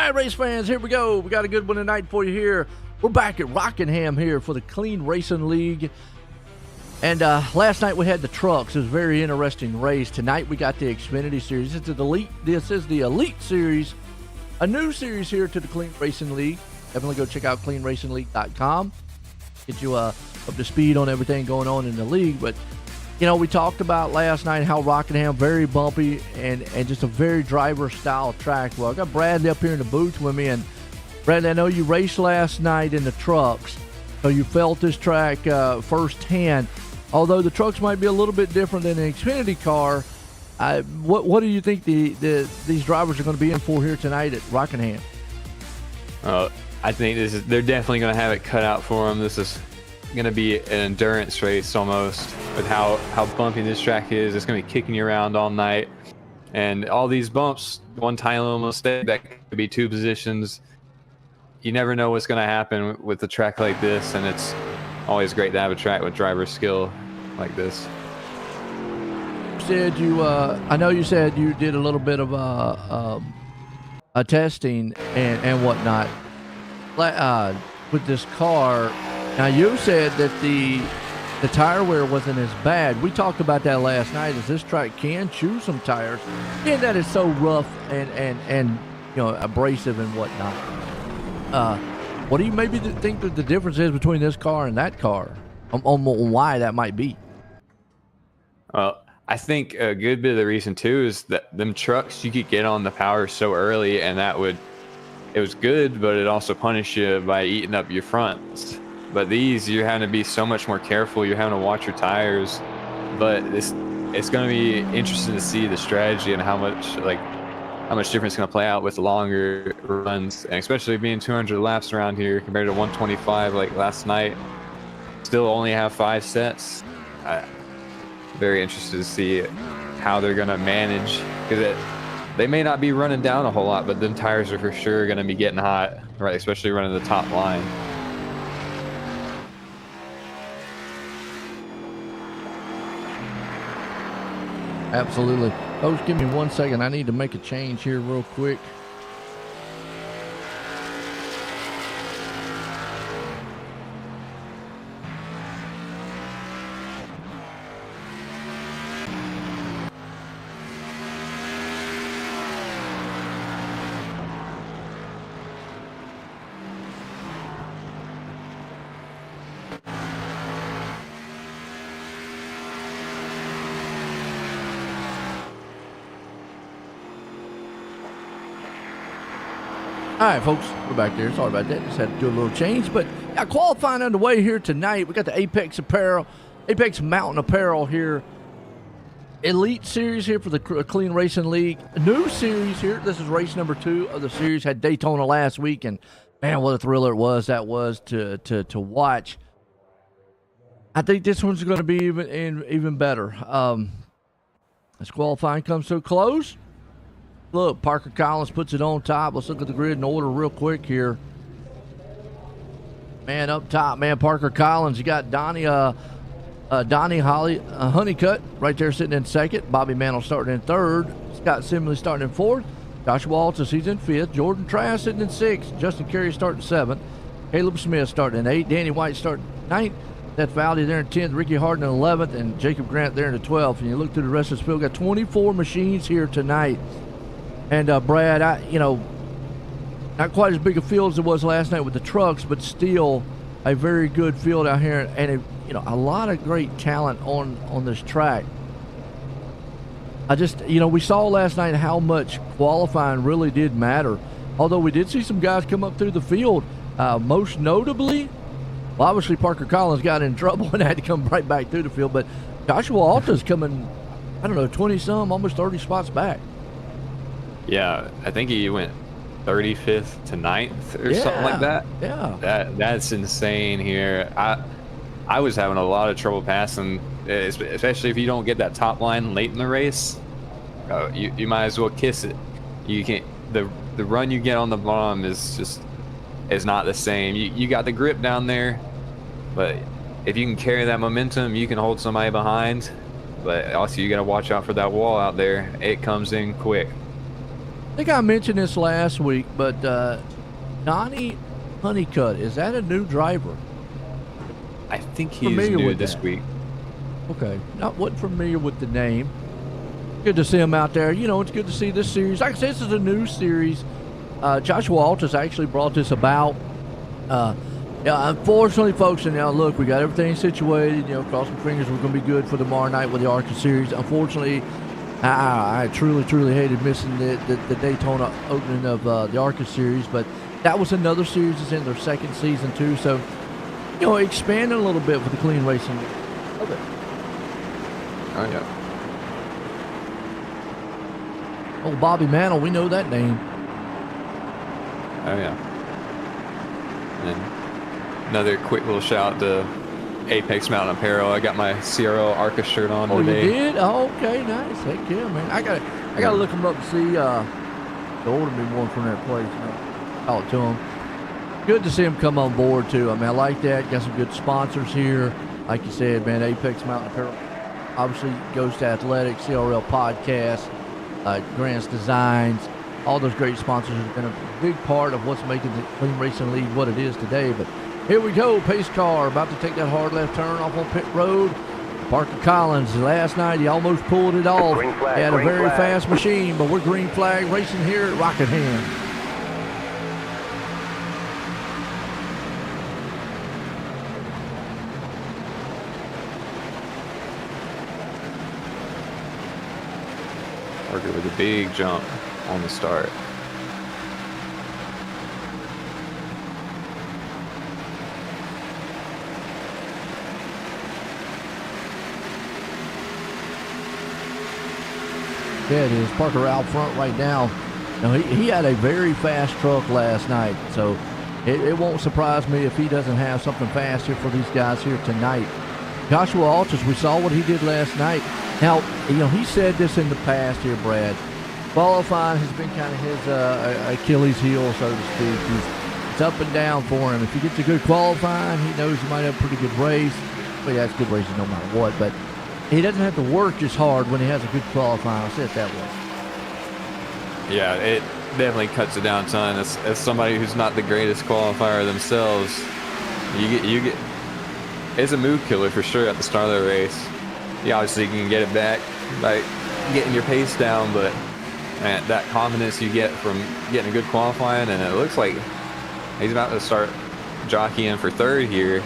right, race fans, here we go. We got a good one tonight for you here. We're back at Rockingham here for the Clean Racing League. And last night we had the trucks. It was a very interesting race. Tonight we got the Xfinity Series. This is the Elite Series, a new series here to the Clean Racing League. Definitely go check out cleanracingleague.com. Get you up to speed on everything going on in the league. But, you know, we talked about last night how Rockingham, very bumpy and just a very driver-style track. Well, I got Bradley up here in the booth with me. And, Bradley, I know you raced last night in the trucks, so you felt this track firsthand. Although the trucks might be a little bit different than an Xfinity car, what do you think these drivers are going to be in for here tonight at Rockingham? I think they're definitely going to have it cut out for them. This is going to be an endurance race almost with how bumpy this track is. It's going to be kicking you around all night. And all these bumps, one tiny little mistake, that could be two positions. You never know what's going to happen with a track like this, and it's always great to have a track with driver skill like this. I know you said you did a little bit of a testing and whatnot with this car. Now you said that the tire wear wasn't as bad. We talked about that last night, as this track can chew some tires, and that it's so rough and you know, abrasive and whatnot. What do you maybe think that the difference is between this car and that car? On why that might be? Well, I think a good bit of the reason too is that them trucks, you could get on the power so early, and it was good, but it also punished you by eating up your fronts. But these, you're having to be so much more careful. You're having to watch your tires. But it's going to be interesting to see the strategy and how much difference it's going to play out with longer runs, and especially being 200 laps around here compared to 125 like last night. Still only have 5 sets. Very interested to see how they're going to manage, because they may not be running down a whole lot, but them tires are for sure going to be getting hot, right? Especially running the top line. Absolutely. Folks, give me 1 second. I need to make a change here real quick. All right, folks, we're back there. Sorry about that. Just had to do a little change. But yeah, qualifying underway here tonight. We got the Apex Mountain Apparel here. Elite Series here for the Clean Racing League. New series here. This is race number 2 of the series. Had Daytona last week, and man, what a thriller that was to watch. I think this one's going to be even better. As qualifying comes to a close. Look, Parker Collins puts it on top. Let's look at the grid in order real quick here. Man, up top, man, Parker Collins. You got Donnie Honeycutt right there sitting in second. Bobby Mantle starting in third. Scott Simley starting in fourth. Joshua Altus, he's in fifth. Jordan Trask sitting in sixth. Justin Carey starting seventh. Caleb Smith starting in eighth. Danny White starting ninth. Seth Valley there in 10th. Ricky Harden in 11th. And Jacob Grant there in the 12th. And you look through the rest of the field, got 24 machines here tonight. And Brad, not quite as big a field as it was last night with the trucks, but still a very good field out here, and a lot of great talent on this track. We saw last night how much qualifying really did matter. Although we did see some guys come up through the field, most notably, well, obviously Parker Collins got in trouble and had to come right back through the field, but Joshua Alta's coming, 20-some, almost 30 spots back. Yeah, I think he went 35th to 9th or something like that. Yeah. That's insane here. I was having a lot of trouble passing, especially if you don't get that top line late in the race. You might as well kiss it. You can't. The run you get on the bottom is not the same. You got the grip down there, but if you can carry that momentum, you can hold somebody behind. But also you got to watch out for that wall out there. It comes in quick. think I mentioned this last week, but Donnie Honeycutt, is that a new driver? I think he's Familiar new with this that. week. Okay, wasn't familiar with the name. Good to see him out there. You know, it's good to see this series. Like I said, this is a new series. Joshua Altus actually brought this about. Yeah, unfortunately, folks, and now look, we got everything situated. You know, crossing fingers, we're going to be good for tomorrow night with the ARCA series. Unfortunately, I truly hated missing the Daytona opening of the ARCA series, but that was another series that's in their second season too. So, you know, expanding a little bit for the clean racing. Love it. Oh yeah. Oh, Bobby Mantle, we know that name. Oh yeah. And another quick little shout out to Apex Mountain Apparel. I got my CRL ARCA shirt on today. You did? Oh, okay, nice. Heck yeah, man. I gotta look them up and see. They ordered me one from that place. Call it to them. Good to see them come on board too. I mean, I like that. Got some good sponsors here. Like you said, man, Apex Mountain Apparel. Obviously, Ghost Athletics, CRL Podcast, Grants Designs. All those great sponsors have been a big part of what's making the Clean Racing League what it is today. But here we go, pace car about to take that hard left turn off on pit road. Parker Collins, last night he almost pulled it off. He had a very fast machine, but we're green flag racing here at Rockingham. Parker with a big jump on the start. Yeah, it is. Parker out front right now. Now, he had a very fast truck last night, so it won't surprise me if he doesn't have something fast here for these guys here tonight. Joshua Altus, we saw what he did last night. Now, you know, he said this in the past here, Brad. Qualifying has been kind of his Achilles heel, so to speak. It's up and down for him. If he gets a good qualifying, he knows he might have a pretty good race. Well, yeah, it's good racing no matter what, but he doesn't have to work as hard when he has a good qualifying. I'll say it that way. Yeah, it definitely cuts it down a ton. As somebody who's not the greatest qualifier themselves, you get it's a mood killer for sure at the start of the race. You obviously can get it back by getting your pace down, but man, that confidence you get from getting a good qualifying, and it looks like he's about to start jockeying for third here.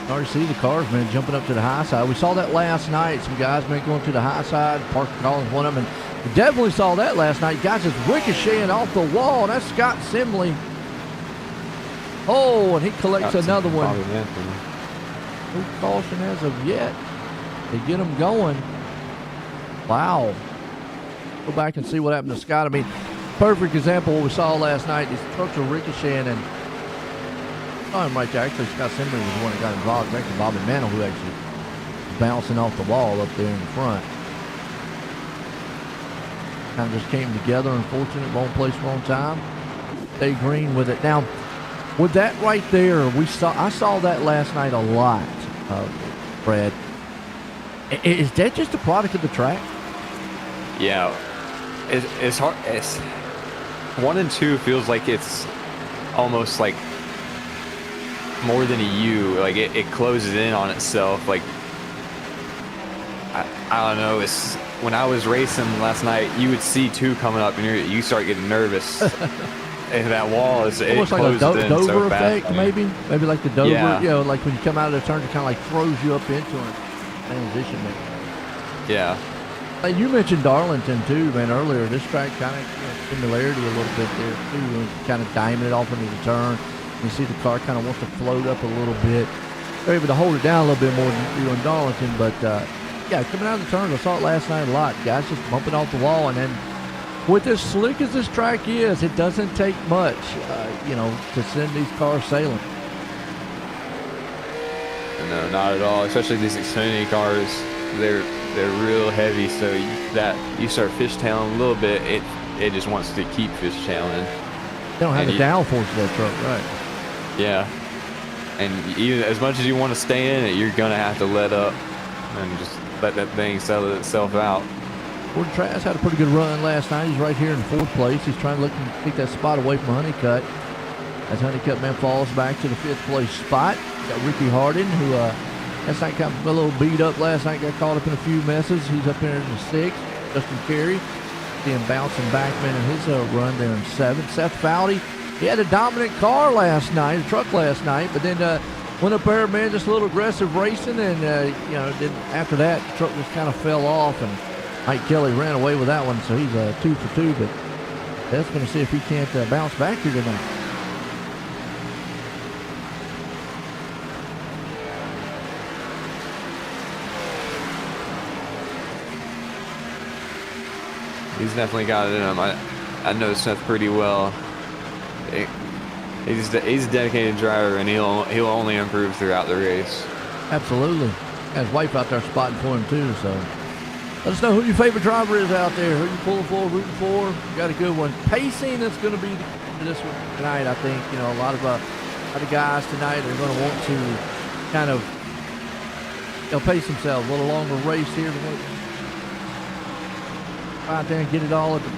Already see the cars, man, jumping up to the high side. We saw that last night. Some guys, man, going to the high side. Parker Collins, one of them. And we definitely saw that last night. Guys just ricocheting off the wall. That's Scott Simley. Oh, and he collects another one. No caution as of yet. They get him going. Wow. Go back and see what happened to Scott. I mean, perfect example of what we saw last night. These trucks are ricocheting, and saw him right there. Actually, Scott Simley was the one that got involved. It's actually Bobby Mantle who actually was bouncing off the wall up there in the front. Kind of just came together. Unfortunate, wrong place, wrong time. Stay green with it. Now, with that right there, I saw that last night a lot, Brad. Is that just a product of the track? Yeah, it's hard. It's 1 and 2 feels like it's almost like more than a U. Like it closes in on itself. Like I don't know. It's when I was racing last night, you would see 2 coming up, and you start getting nervous. And that wall is almost like a Dover so effect, fast. maybe like the Dover. Yeah. You know, like when you come out of the turn, it kind of like throws you up into a transition there. Yeah. Hey, you mentioned Darlington too, man, earlier. This track kind of similarity a little bit there too. Kind of diming it off into the turn. You see the car kind of wants to float up a little bit. They're able to hold it down a little bit more than you do in Darlington, but yeah, coming out of the turn, I saw it last night a lot. Guys just bumping off the wall, and then with as slick as this track is, it doesn't take much, to send these cars sailing. No, not at all. Especially these Xfinity cars, they're real heavy. So you start fishtailing a little bit, it just wants to keep fishtailing. They don't have the downforce of that truck, right? Yeah, and even as much as you want to stay in it, you're gonna have to let up and just let that thing settle itself out. Jordan Trask had a pretty good run last night. He's right here in 4th place. He's trying to look and take that spot away from Honeycutt. As Honeycutt man falls back to the 5th place spot. Got Ricky Hardin, who last night got a little beat up last night, got caught up in a few messes. He's up there in the 6th. Justin Carey, then bouncing back man in his run there in 7th. Seth Fowdy, he had a dominant car last night, a truck last night, but then went up there, man, just a little aggressive racing, and then after that, the truck just kind of fell off, and Mike Kelly ran away with that one, so he's 2 for 2, but that's going to see if he can't bounce back here tonight. He's definitely got it in him. I know Seth pretty well. He's a dedicated driver, and he'll only improve throughout the race. Absolutely. Got his wife out there spotting for him too. So let us know who your favorite driver is out there. Who you pulling for, rooting for. Got a good one. Pacing is going to be this one tonight. I think a lot of guys tonight are going to want to kind of pace themselves a little longer race here. Out there and get it all at the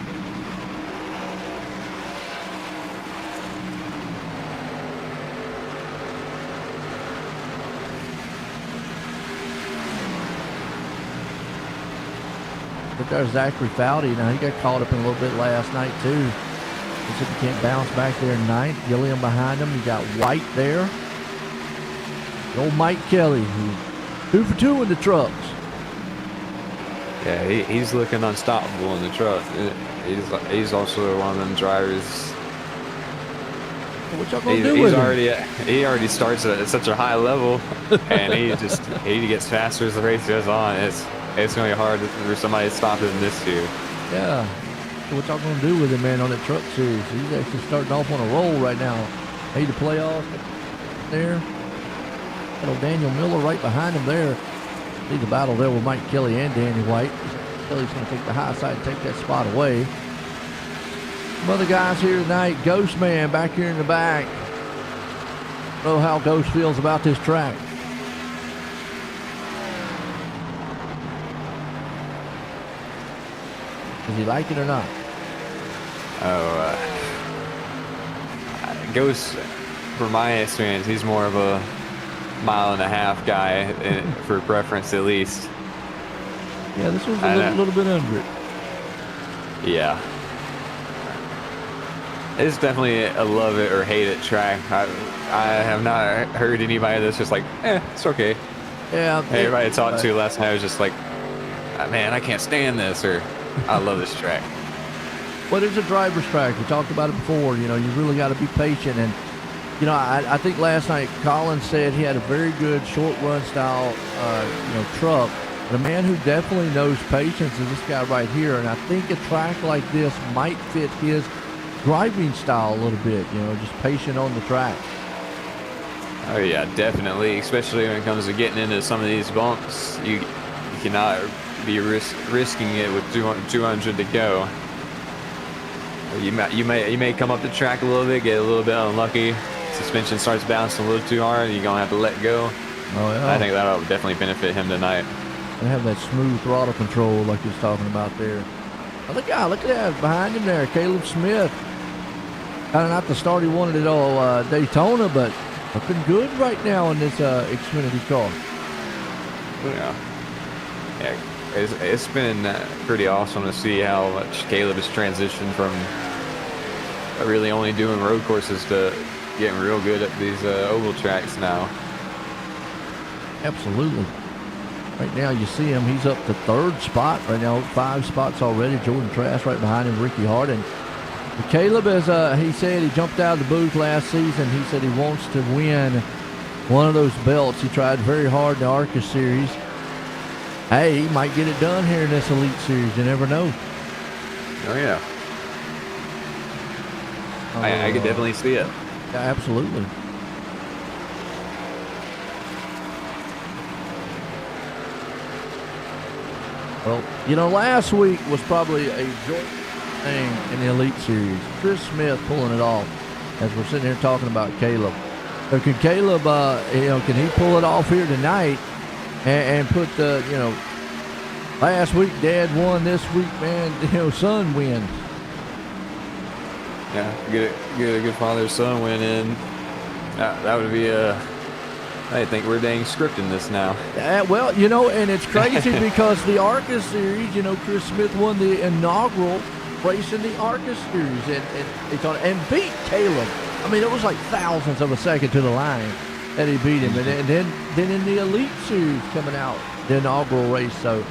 but there's Zachary Fowdy. Now he got caught up in a little bit last night too. He said he can't bounce back there in 9th. Gilliam behind him. You got White there. Old Mike Kelly, who 2 for 2 in the trucks. Yeah, he's looking unstoppable in the truck. He's also one of them drivers. What y'all gonna do with him? He already starts at such a high level, and he gets faster as the race goes on. It's gonna be hard for somebody to stop him this year. Yeah. So what y'all gonna do with him, man, on that truck series? He's actually starting off on a roll right now. Made the playoff there. Little Daniel Miller right behind him there. He's a battle there with Mike Kelly and Danny White. Kelly's going to take the high side and take that spot away. Some other guys here tonight. Ghost Man back here in the back. I don't know how Ghost feels about this track. Does he like it or not? Ghost, from my experience, he's more of a 1.5 mile guy for preference at least. Yeah, this one's a little bit under it. Yeah. It's definitely a love it or hate it track. I have not heard anybody that's just like, it's okay. Yeah. Everybody I talked to last night was just like, man, I can't stand this, or I love this track. Well, it's a driver's track. We talked about it before. You really got to be patient. And, I think last night Colin said he had a very good short run style, truck. But a man who definitely knows patience is this guy right here. And I think a track like this might fit his driving style a little bit, just patient on the track. Oh, yeah, definitely. Especially when it comes to getting into some of these bumps. You cannot be risking it with 200 to go. You may come up the track a little bit, get a little bit unlucky. Suspension starts bouncing a little too hard, and you're going to have to let go. Oh, yeah. I think that'll definitely benefit him tonight. And have that smooth throttle control like he was talking about there. Oh, look at that behind him there, Caleb Smith. Kind of not the start he wanted at all Daytona, but looking good right now in this Xfinity car. Yeah, it's been pretty awesome to see how much Caleb has transitioned from really only doing road courses to getting real good at these oval tracks now. Absolutely. Right now you see him, he's up to 3rd spot right now, 5 spots already. Jordan Trask right behind him, Ricky Hardin. Caleb, as he said, he jumped out of the booth last season. He said he wants to win one of those belts. He tried very hard in the ARCA series. Hey, he might get it done here in this Elite Series. You never know. Oh, yeah. I could definitely see it. Yeah, absolutely. Well, last week was probably a joint thing in the Elite Series. Chris Smith pulling it off as we're sitting here talking about Caleb. So can Caleb, can he pull it off here tonight and put the, Last week, Dad won. This week, man, son wins. Yeah, get a good father-son win in. That would be I think we're dang scripting this now. Well, and it's crazy because the ARCA Series, Chris Smith won the inaugural race in the ARCA Series and beat Caleb. I mean, it was like thousandths of a second to the line that he beat him. And then in the Elite Series coming out, the inaugural race. So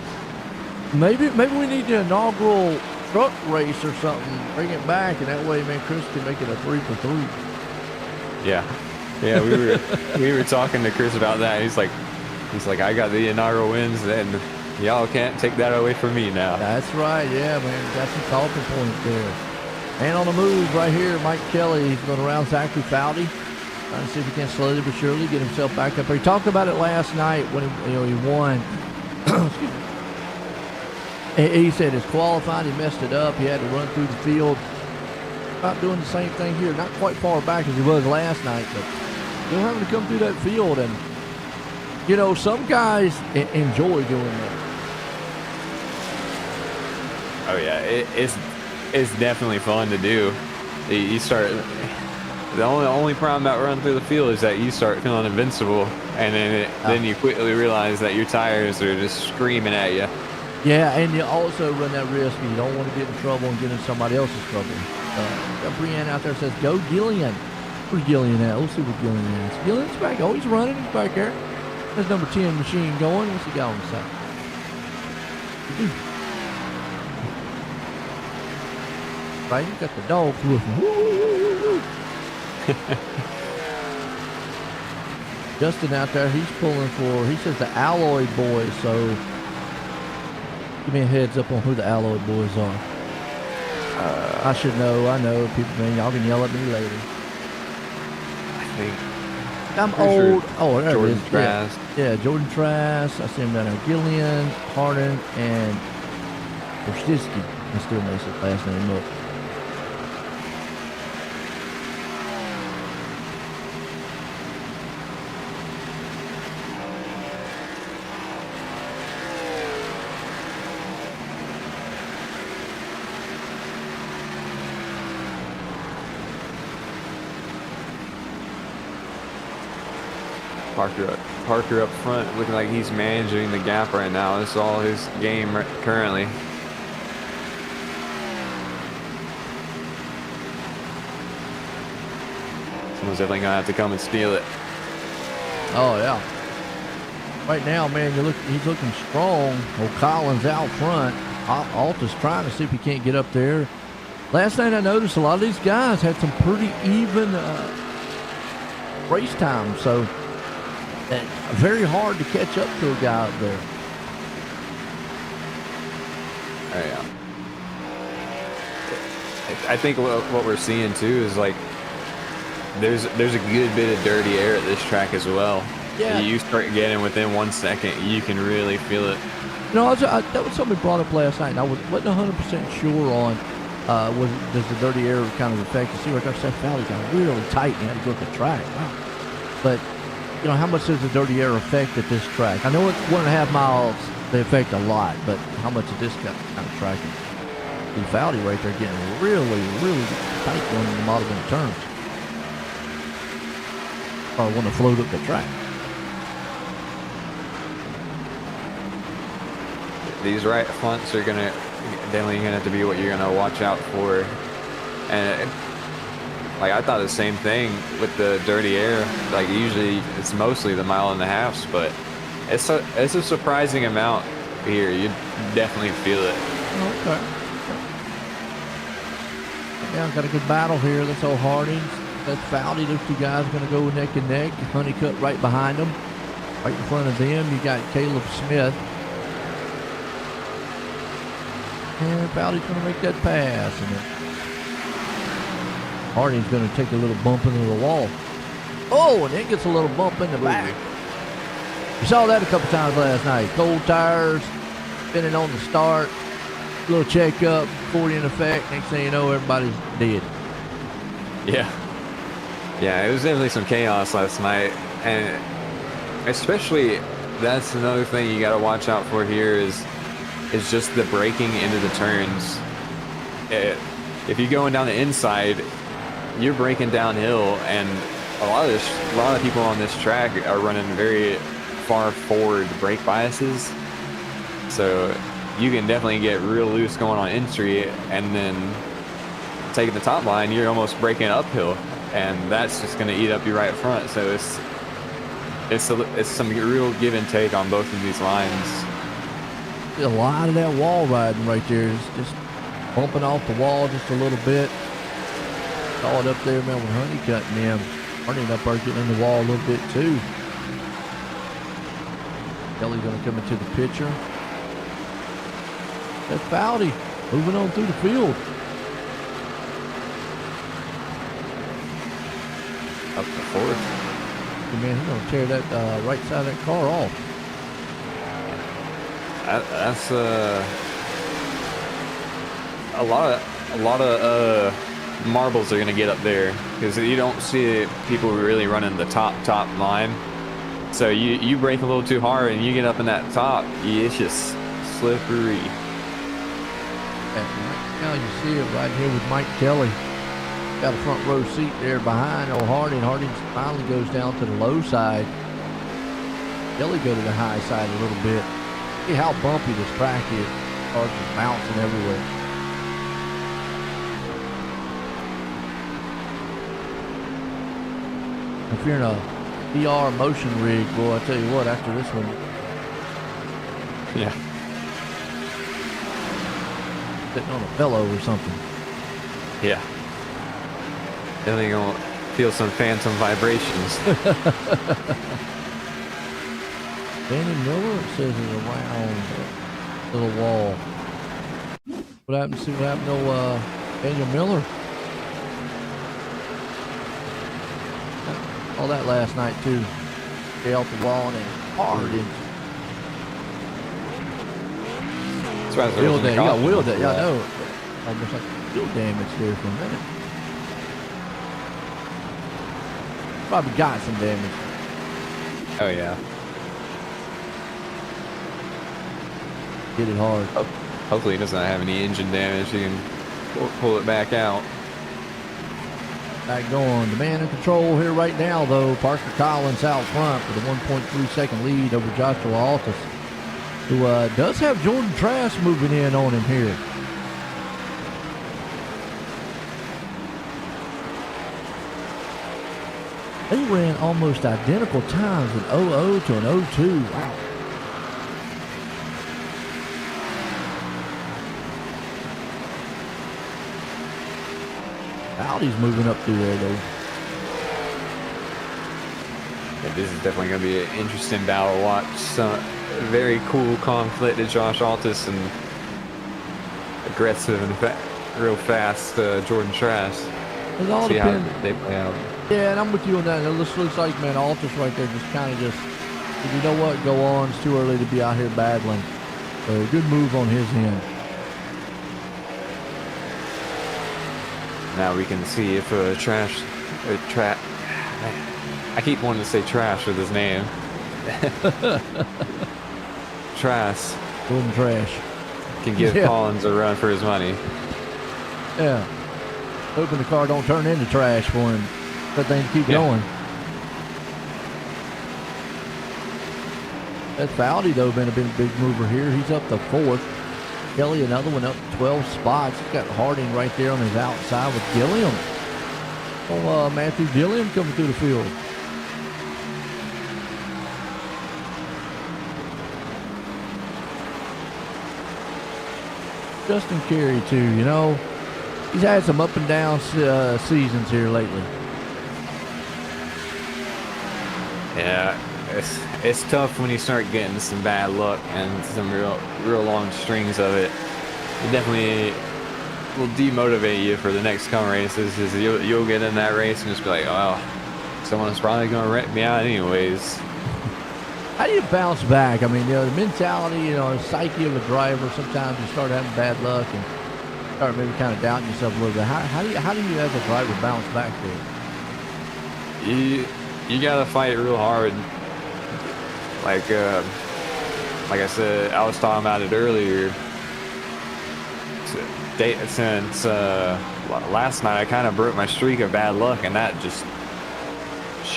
maybe we need the inaugural truck race or something. Bring it back, and that way, man, Chris can make it a 3-for-3. Yeah, we were talking to Chris about that. He's like, I got the inaugural wins, and y'all can't take that away from me now. That's right. Yeah, man, got some talking points there. And on the move right here, Mike Kelly. He's going around Zachary Foudy, trying to see if he can slowly but surely get himself back up there. He talked about it last night when he won. Excuse me. He said his qualifying, he messed it up. He had to run through the field. About doing the same thing here. Not quite far back as he was last night, but still having to come through that field. And, some guys enjoy doing that. Oh, yeah. It's definitely fun to do. You start... The only problem about running through the field is that you start feeling invincible, and then you quickly realize that your tires are just screaming at you. Yeah, and you also run that risk. You don't want to get in trouble and get in somebody else's trouble. Got Brianne out there says, go Gillian. Where's Gillian at? Let's see where Gillian is. Gillian's back. Oh, he's running. He's back there. There's number 10 machine going. What's he got on the side? Right, he's got the dogs with him. Woo. Justin out there, he's pulling for, he says the Alloy Boys, so give me a heads up on who the Alloy Boys are. I should know. I know. People, man, y'all can yell at me later. I think. I'm old. Sure. Oh, there Jordan it is. Trask. Yeah, Jordan Trask. I see him down there. Gillian, Hardin, and Borstiski. I still mess his last name up. Parker up front, looking like he's managing the gap right now. That's all his game currently. Someone's definitely gonna have to come and steal it. Oh yeah. Right now, man, he's looking strong. O'Collins out front. Alta's trying to see if he can't get up there. Last night I noticed a lot of these guys had some pretty even race time, so very hard to catch up to a guy up there. Oh, yeah. I think what we're seeing too is like there's a good bit of dirty air at this track as well. Yeah. You start getting within 1 second, you can really feel it. That was something brought up last night, and I wasn't 100% sure on does the dirty air kind of affect. You see, like I said, Fowley got really tight and had to go up the track. Wow. But how much does the dirty air affect at this track? I know it's 1.5 miles, they affect a lot, but how much of this kind of track? And Fowley right there getting really, really tight going in the multiple turns. Or want to float up the track. These right fronts are definitely gonna have to be what you're gonna watch out for. And like I thought the same thing with the dirty air. Like usually it's mostly the 1.5 miles, but it's a surprising amount here. You definitely feel it. Okay. Yeah, got a good battle here. That's old Harding. That's Fowley. Those two guys are going to go neck and neck. Honeycutt right behind them. Right in front of them, you got Caleb Smith. And Fowley's going to make that pass. And then Harding's going to take a little bump into the wall. Oh, and it gets a little bump in the back. We saw that a couple times last night. Cold tires, spinning on the start, little checkup, 40 in effect. Next thing you know, everybody's dead. Yeah, it was definitely some chaos last night. And especially, that's another thing you got to watch out for here is is just the braking into the turns. If you're going down the inside, you're braking downhill, and a lot of people on this track are running very far forward brake biases. So you can definitely get real loose going on entry, and then taking the top line, you're almost braking uphill, and that's just going to eat up your right front. So it's some real give and take on both of these lines. A lot of that wall riding right there is just bumping off the wall just a little bit. Saw it up there, man, with Honey cutting them. Honey up there getting in the wall a little bit too. Kelly's going to come into the picture. That's Foudy moving on through the field. Up the fourth. Man, he's going to tear that right side of that car off. That's a lot of marbles are going to get up there, because you don't see people really running the top line. So you brake a little too hard and you get up in that top, it's just slippery. Now you see it right here with Mike Kelly. Got a front row seat there behind Harding. Harding finally goes down to the low side. Kelly go to the high side a little bit. See how bumpy this track is. Cars are bouncing everywhere. If you're in a PR motion rig, boy, I tell you what, after this one. Yeah. Sitting on a pillow or something. Yeah. Definitely gonna feel some phantom vibrations. Danny Miller, it says, is around the little wall. What happened to Daniel Miller? All that last night too. They out the wall and then hard into. That's why wheel damage. You got wheel damage. Yeah, I know. Almost like wheel damage there for a minute. Probably got some damage. Oh yeah. Hit it hard. Hopefully he doesn't have any engine damage. He can pull it back out. Back going. The man in control here right now, though, Parker Collins out front with a 1.3 second lead over Joshua Altus, who does have Jordan Trask moving in on him here. They ran almost identical times, an 00 to an 02. Wow. Foudy's moving up through there, though. Yeah, this is definitely going to be an interesting battle to watch. Some very cool conflict to Josh Altus and aggressive and real fast Jordan Trask. It all depends. How they play out. Yeah, and I'm with you on that. It looks like, man, Altus right there just kind of you know what, go on. It's too early to be out here battling. So good move on his end. Now we can see if I keep wanting to say Trash with his name. Trash. Golden Trash. Can give Collins a run for his money. Yeah. Hoping the car don't turn into trash for him. But they keep going. That's Foudy, though, been a big mover here. He's up to fourth. Kelly, another one up 12 spots. He's got Harding right there on his outside with Gilliam. Oh, Matthew Gilliam coming through the field. Justin Carey, too, you know. He's had some up and down seasons here lately. Yeah, it's tough when you start getting some bad luck and some real long strings of it. It definitely will demotivate you for the next couple races. Is you'll get in that race and just be like, oh, someone's probably gonna wreck me out anyways. How do you bounce back? I mean, you know, the mentality, the psyche of a driver. Sometimes you start having bad luck and start maybe kind of doubting yourself a little bit. How do you as a driver bounce back there? You gotta fight real hard. Like like I said, I was talking about it earlier. Since last night, I kind of broke my streak of bad luck, and that just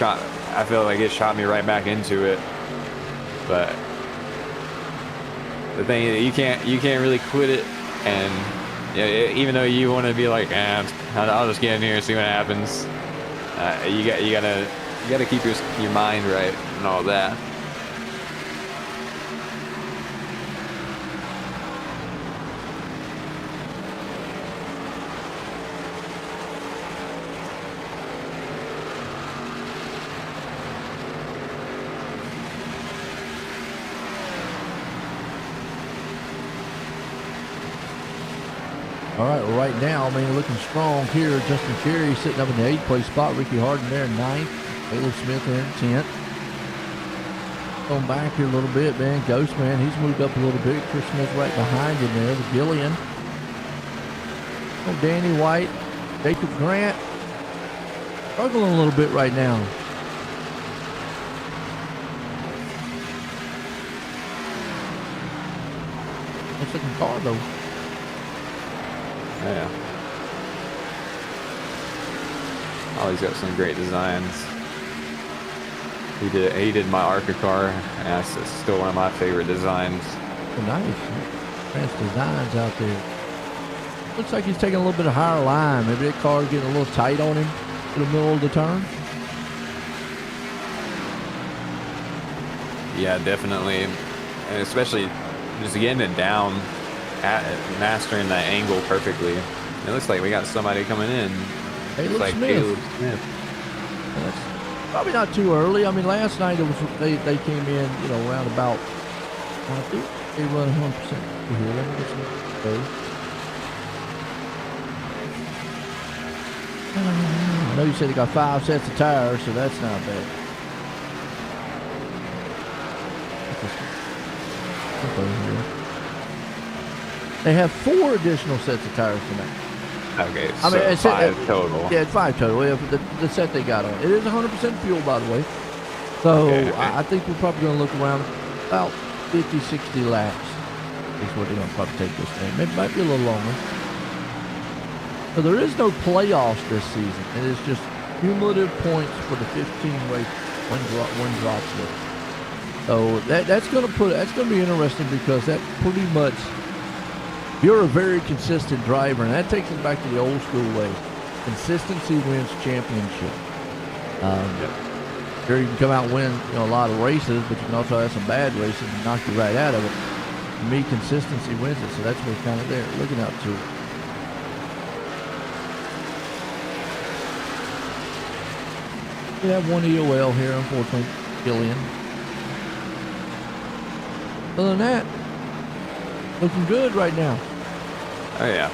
I feel like it shot me right back into it. But the thing is, you can't really quit it, and even though you want to be like, I'll just get in here and see what happens. You gotta keep your mind right and all that. All right, well, right now, I mean, looking strong here. Justin Carey sitting up in the 8th place spot. Ricky Harden there in 9th. Caleb Smith there in 10th. Going back here a little bit, man. Ghost, man, he's moved up a little bit. Chris Smith right behind him there with Gillian. Oh, Danny White, Jacob Grant. Struggling a little bit right now. Nice looking car, though. Yeah. Oh, he's got some great designs. He did my ARCA car, and that's still one of my favorite designs. Oh, nice. Advanced designs out there. Looks like he's taking a little bit of higher line. Maybe that car's getting a little tight on him in the middle of the turn. Yeah, definitely. And especially just getting it down, mastering that angle perfectly. It looks like we got somebody coming in. Caleb like Smith. Caleb Smith. That's probably not too early. I mean, last night it was they came in, around about. I think they run 100% here. Let me get some. I know you said they got 5 sets of tires, so that's not bad. They have 4 additional sets of tires tonight. Okay, so I mean, 5 total. Yeah, it's 5 total. Yeah, the set they got on. It is 100% fuel, by the way. So okay. I think we're probably going to look around about 50, 60 laps. Is what they're going to probably take this thing. Maybe might be a little longer. So there is no playoffs this season. It is just cumulative points for the 15 race one drop list. So that's going to be interesting because that pretty much. You're a very consistent driver, and that takes us back to the old school way. Consistency wins championship. Sure, you can come out and win a lot of races, but you can also have some bad races and knock you right out of it. For me, consistency wins it, so that's what we're kind of there looking out to. We have one EOL here, unfortunately, Gillian. Other than that, looking good right now. Oh yeah,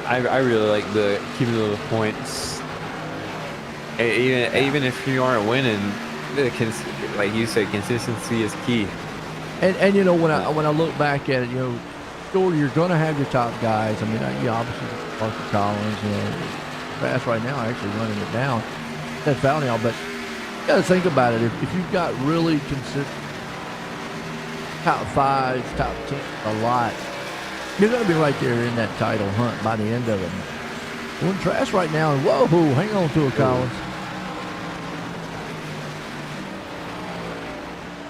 I really like the keeping the points. Even if you aren't winning, like you said, consistency is key. And when I look back at it, sure you're going to have your top guys. I mean, obviously Parker Collins, fast right now, actually running it down. That's foul now, but you got to think about it. If you've got really consistent top 5s, top 10, a lot. You're going to be right there in that title hunt by the end of it. We're in trash right now, and whoa, hang on to it, Collins.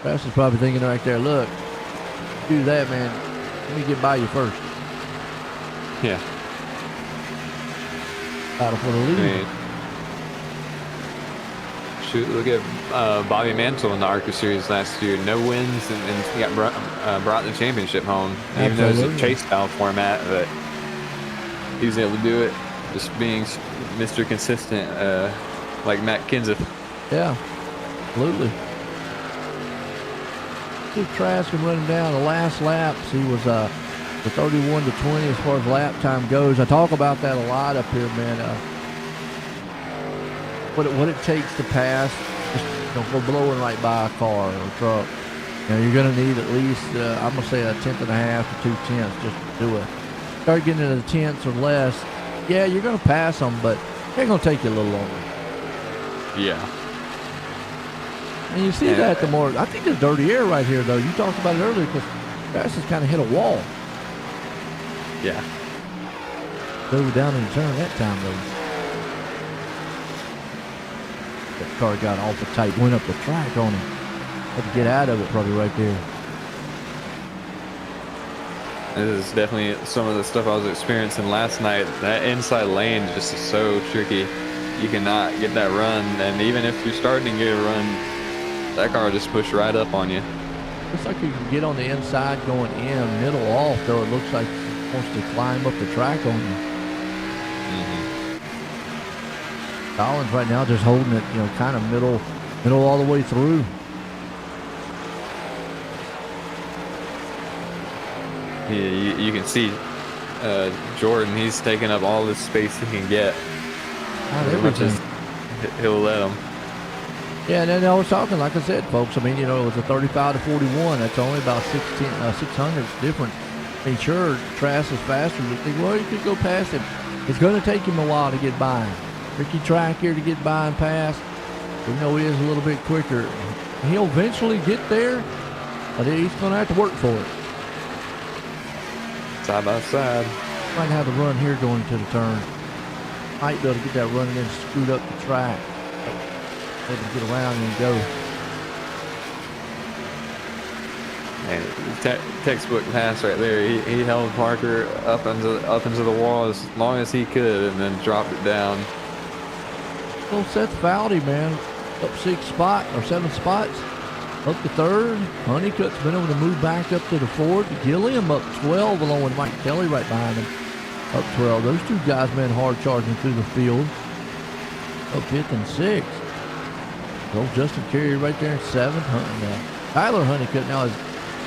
Trash is probably thinking right there, look, do that, man. Let me get by you first. Yeah. Battle for the lead. Shoot, look at Bobby Mantle in the ARCA Series last year. No wins, and he got brought the championship home. Absolutely. Even though it was a chase style format, but he was able to do it. Just being Mr. Consistent, like Matt Kenseth. Yeah, absolutely. Keep Trask and running down the last laps. He was the 31 to 20 as far as lap time goes. I talk about that a lot up here, man. What it takes to pass, just go blowing right by a car or a truck. You're going to need at least, I'm going to say 1.5 to 2 tenths just to do it. Start getting into the tenths or less, yeah, you're going to pass them, but it's going to take you a little longer. Yeah. And you see that the more, I think there's dirty air right here, though. You talked about it earlier because grass has kind of hit a wall. Yeah. Drove down in the turn that time, though. That car got awful tight, went up the track on him. Had to get out of it probably right there. This is definitely some of the stuff I was experiencing last night. That inside lane just is so tricky. You cannot get that run, and even if you're starting to get a run, that car will just push right up on you. Looks like you can get on the inside going in, middle off, though it looks like it wants to climb up the track on you. Collins right now just holding it, kind of middle all the way through. Yeah, you can see Jordan, he's taking up all the space he can get. As much as he'll let him. Yeah, and then I was talking, like I said, folks, I mean, it was a 35 to 41. That's only about 600 different. I mean, sure, Trask is faster. You think, well, you could go past him. It's going to take him a while to get by him. Tricky track here to get by and pass. Even though he is a little bit quicker, he'll eventually get there, but he's going to have to work for it. Side by side. Might have the run here going to the turn. Might be able to get that run and then scoot up the track. Able to get around and go. And textbook pass right there. He held Parker up into the wall as long as he could, and then dropped it down. Well, Seth Foudy, man, up 7 spots. Up to third. Honeycutt's been able to move back up to the fourth. Gilliam up 12 along with Mike Kelly right behind him. Up 12. Those two guys been hard charging through the field. Up 5th and 6th. Old Justin Carey right there in 7th. Tyler Honeycutt now is.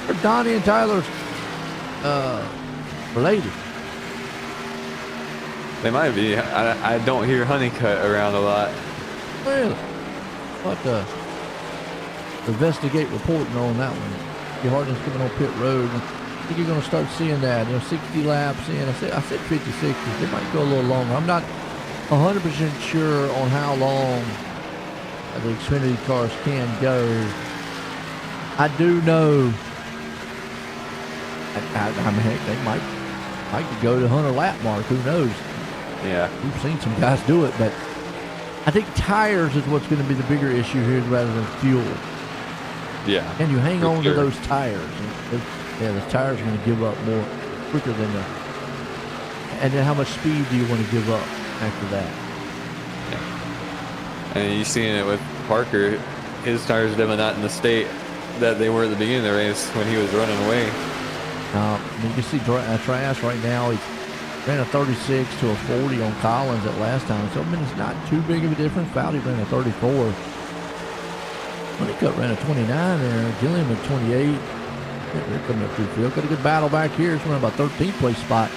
Are Donnie and Tyler's related? They might be. I don't hear Honeycutt around a lot. Really? What the? Investigate reporting on that one. Your Hardin's coming on pit road. I think you're going to start seeing that. 60 laps in. I said 50, 60. It might go a little longer. I'm not 100% sure on how long the Xfinity cars can go. I do know. I mean, heck, they might go to 100 lap mark. Who knows? Yeah. We've seen some guys do it, but I think tires is what's going to be the bigger issue here rather than fuel. Yeah. Can you hang on to those tires? The tires are going to give up more quicker than the. And then how much speed do you want to give up after that? Yeah. And you're seeing it with Parker. His tires are definitely not in the state that they were at the beginning of the race when he was running away. You can see Trask right now. He ran a 36 to a 40 on Collins at last time. So, I mean, it's not too big of a difference. Foudy ran a 34. Honeycutt ran a 29 there. Gilliam at 28. They're coming up through the field. Got a good battle back here. It's running about 13th place spot.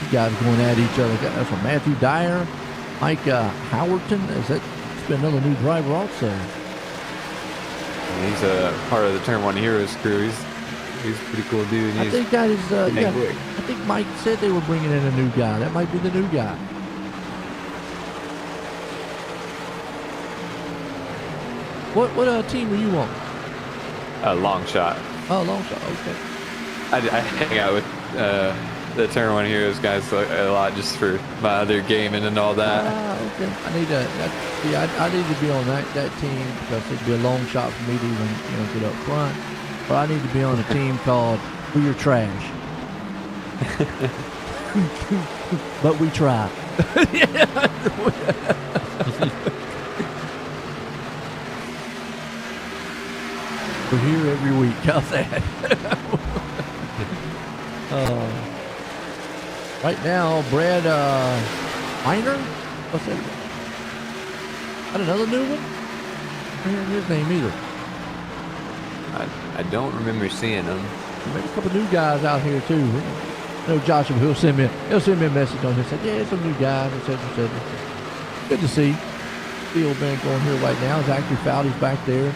You guys going at each other. That's from Matthew Dyer. Mike Howerton. It's been another new driver also. He's a part of the Turn 1 Heroes crew. He's a pretty cool dude. I think that is, I think Mike said they were bringing in a new guy. That might be the new guy. What team are you on? A long shot. Oh, long shot. Okay. I hang out with the Turn 1 Heroes guys a lot just for my other gaming and all that. Okay. I need to be on that team because it'd be a long shot for me to even get up front. But I need to be on a team called We're Trash. But we try. We're here every week. How's that? Right now, Brad Miner? What's that? Got another new one? I don't hear his name either. I don't remember seeing him. Maybe a couple new guys out here too. I know Joshua, he'll send me a message on this. Said, yeah, some new guys. Etc. Good to see. Field man going here right now. Zachary Foudy's back there.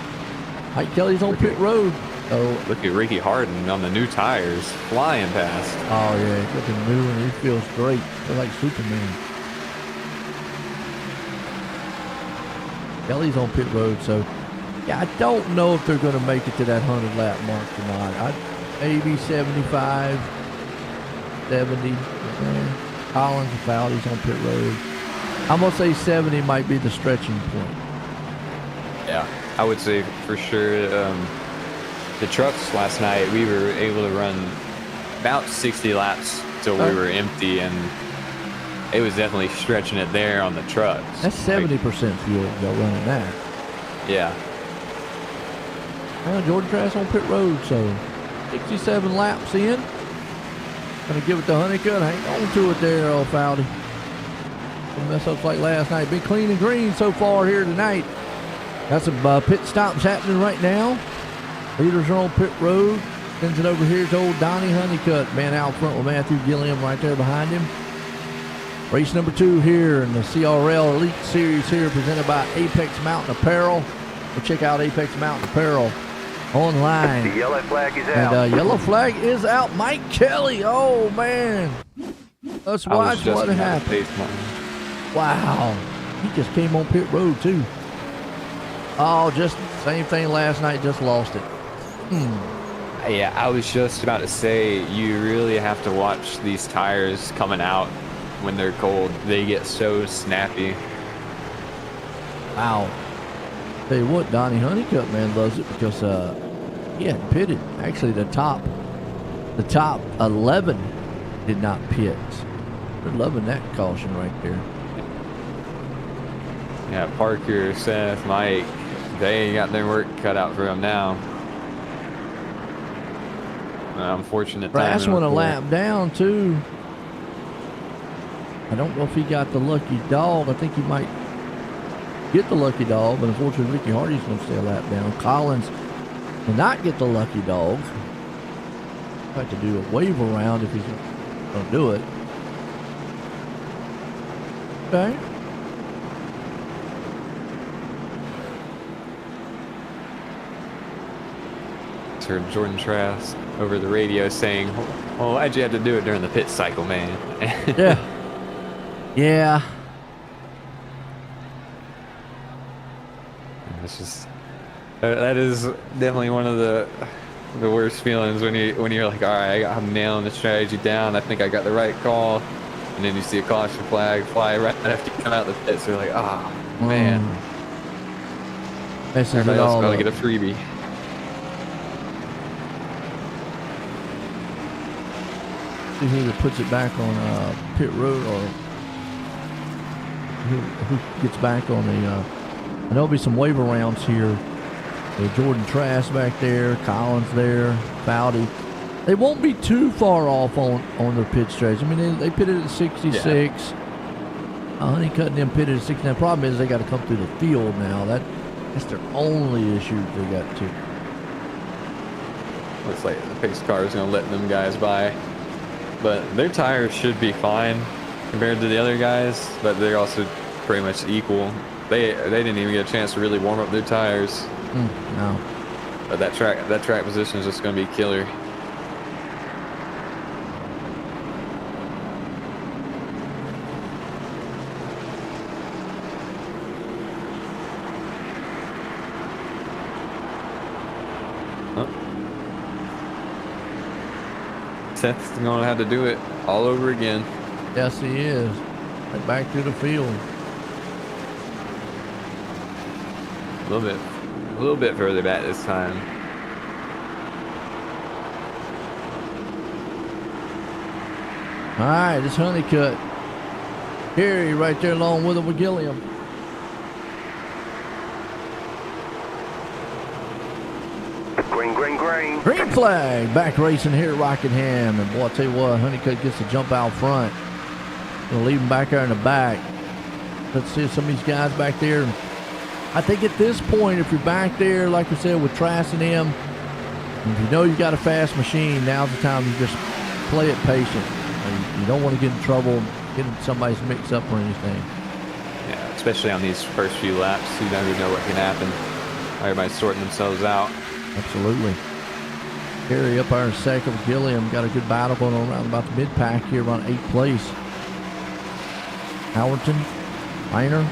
Mike Kelly's on pit road. Oh, look at Ricky Harden on the new tires, flying past. Oh yeah, he's looking new and he feels great. Feels like Superman. Kelly's on pit road, so Yeah, I don't know if they're going to make it to that 100 lap mark tonight. Maybe 75, 70. Collins and Fowley's on pit road. I'm going to say 70 might be the stretching point. Yeah, I would say for sure. The trucks last night, we were able to run about 60 laps till we were empty, and it was definitely stretching it there on the trucks. That's 70% fuel y'all running that. Yeah. Well, Jordan Trask on pit road, so 67 laps in. Gonna give it to Honeycutt. Hang on to it there, old Fowley. Some mess ups like last night. Been clean and green so far here tonight. Got some pit stops happening right now. Leaders are on pit road. Sends it over here to old Donnie Honeycutt. Man out front with Matthew Gilliam right there behind him. Race number 2 here in the CRL Elite Series here, presented by Apex Mountain Apparel. We'll check out Apex Mountain Apparel online. The yellow flag is out. And yellow flag is out. Mike Kelly. Oh, man. Let's watch what happened. Wow. He just came on pit road, too. Oh, just same thing last night. Just lost it. Yeah, I was just about to say, you really have to watch these tires coming out when they're cold. They get so snappy. Wow. Tell you what, Donnie Honeycutt, man, loves it because he had pitted. Actually, the top 11 did not pit. They're loving that caution right there. Yeah, Parker, Seth, Mike, they got their work cut out for them now. Unfortunate. Brass went a lap down, too. I don't know if he got the lucky dog. I think he might get the lucky dog, but unfortunately, Ricky Hardy's going to stay a lap down. Collins will not get the lucky dog. I'd like to do a wave around if he's going to do it. Okay. Heard Jordan Trask over the radio saying, "Oh, why'd you have to do it during the pit cycle, man?" Yeah. It's just that is definitely one of the worst feelings when you're like, all right, I'm nailing the strategy down. I think I got the right call, and then you see a caution flag fly right after you come out of the pits. So you're like, oh man, everybody else got to get a freebie. See who puts it back on pit road, or who gets back on the. And there'll be some waiver rounds here. Jordan Trask back there, Collins there, Fowdy. They won't be too far off on their pit strategy. I mean, they pitted at 66. Yeah. Honeycutt and them pitted at 69. The problem is they got to come through the field now. That's their only issue they got to. Looks like the pace car is going to let them guys by. But their tires should be fine compared to the other guys, but they're also pretty much equal. They didn't even get a chance to really warm up their tires. No. But that track position is just going to be killer. Seth's going to have to do it all over again. Yes, he is. Right back to the field. A little bit further back this time. All right, it's Honeycutt. Here, right there along with him with Gilliam. Green flag. Back racing here at Rockingham. And boy, I'll tell you what, Honeycutt gets the jump out front. Gonna leave him back there in the back. Let's see some of these guys back there. I think at this point, if you're back there, like I said, with Trask and him, if you know you got a fast machine, now's the time to just play it patient. You don't want to get in trouble, get somebody's mix up or anything. Yeah, especially on these first few laps, you never know what can happen. Everybody's sorting themselves out. Absolutely. Gary up there in second with Gilliam. Got a good battle going on around about the mid-pack here, around 8th place. Howerton, Miner,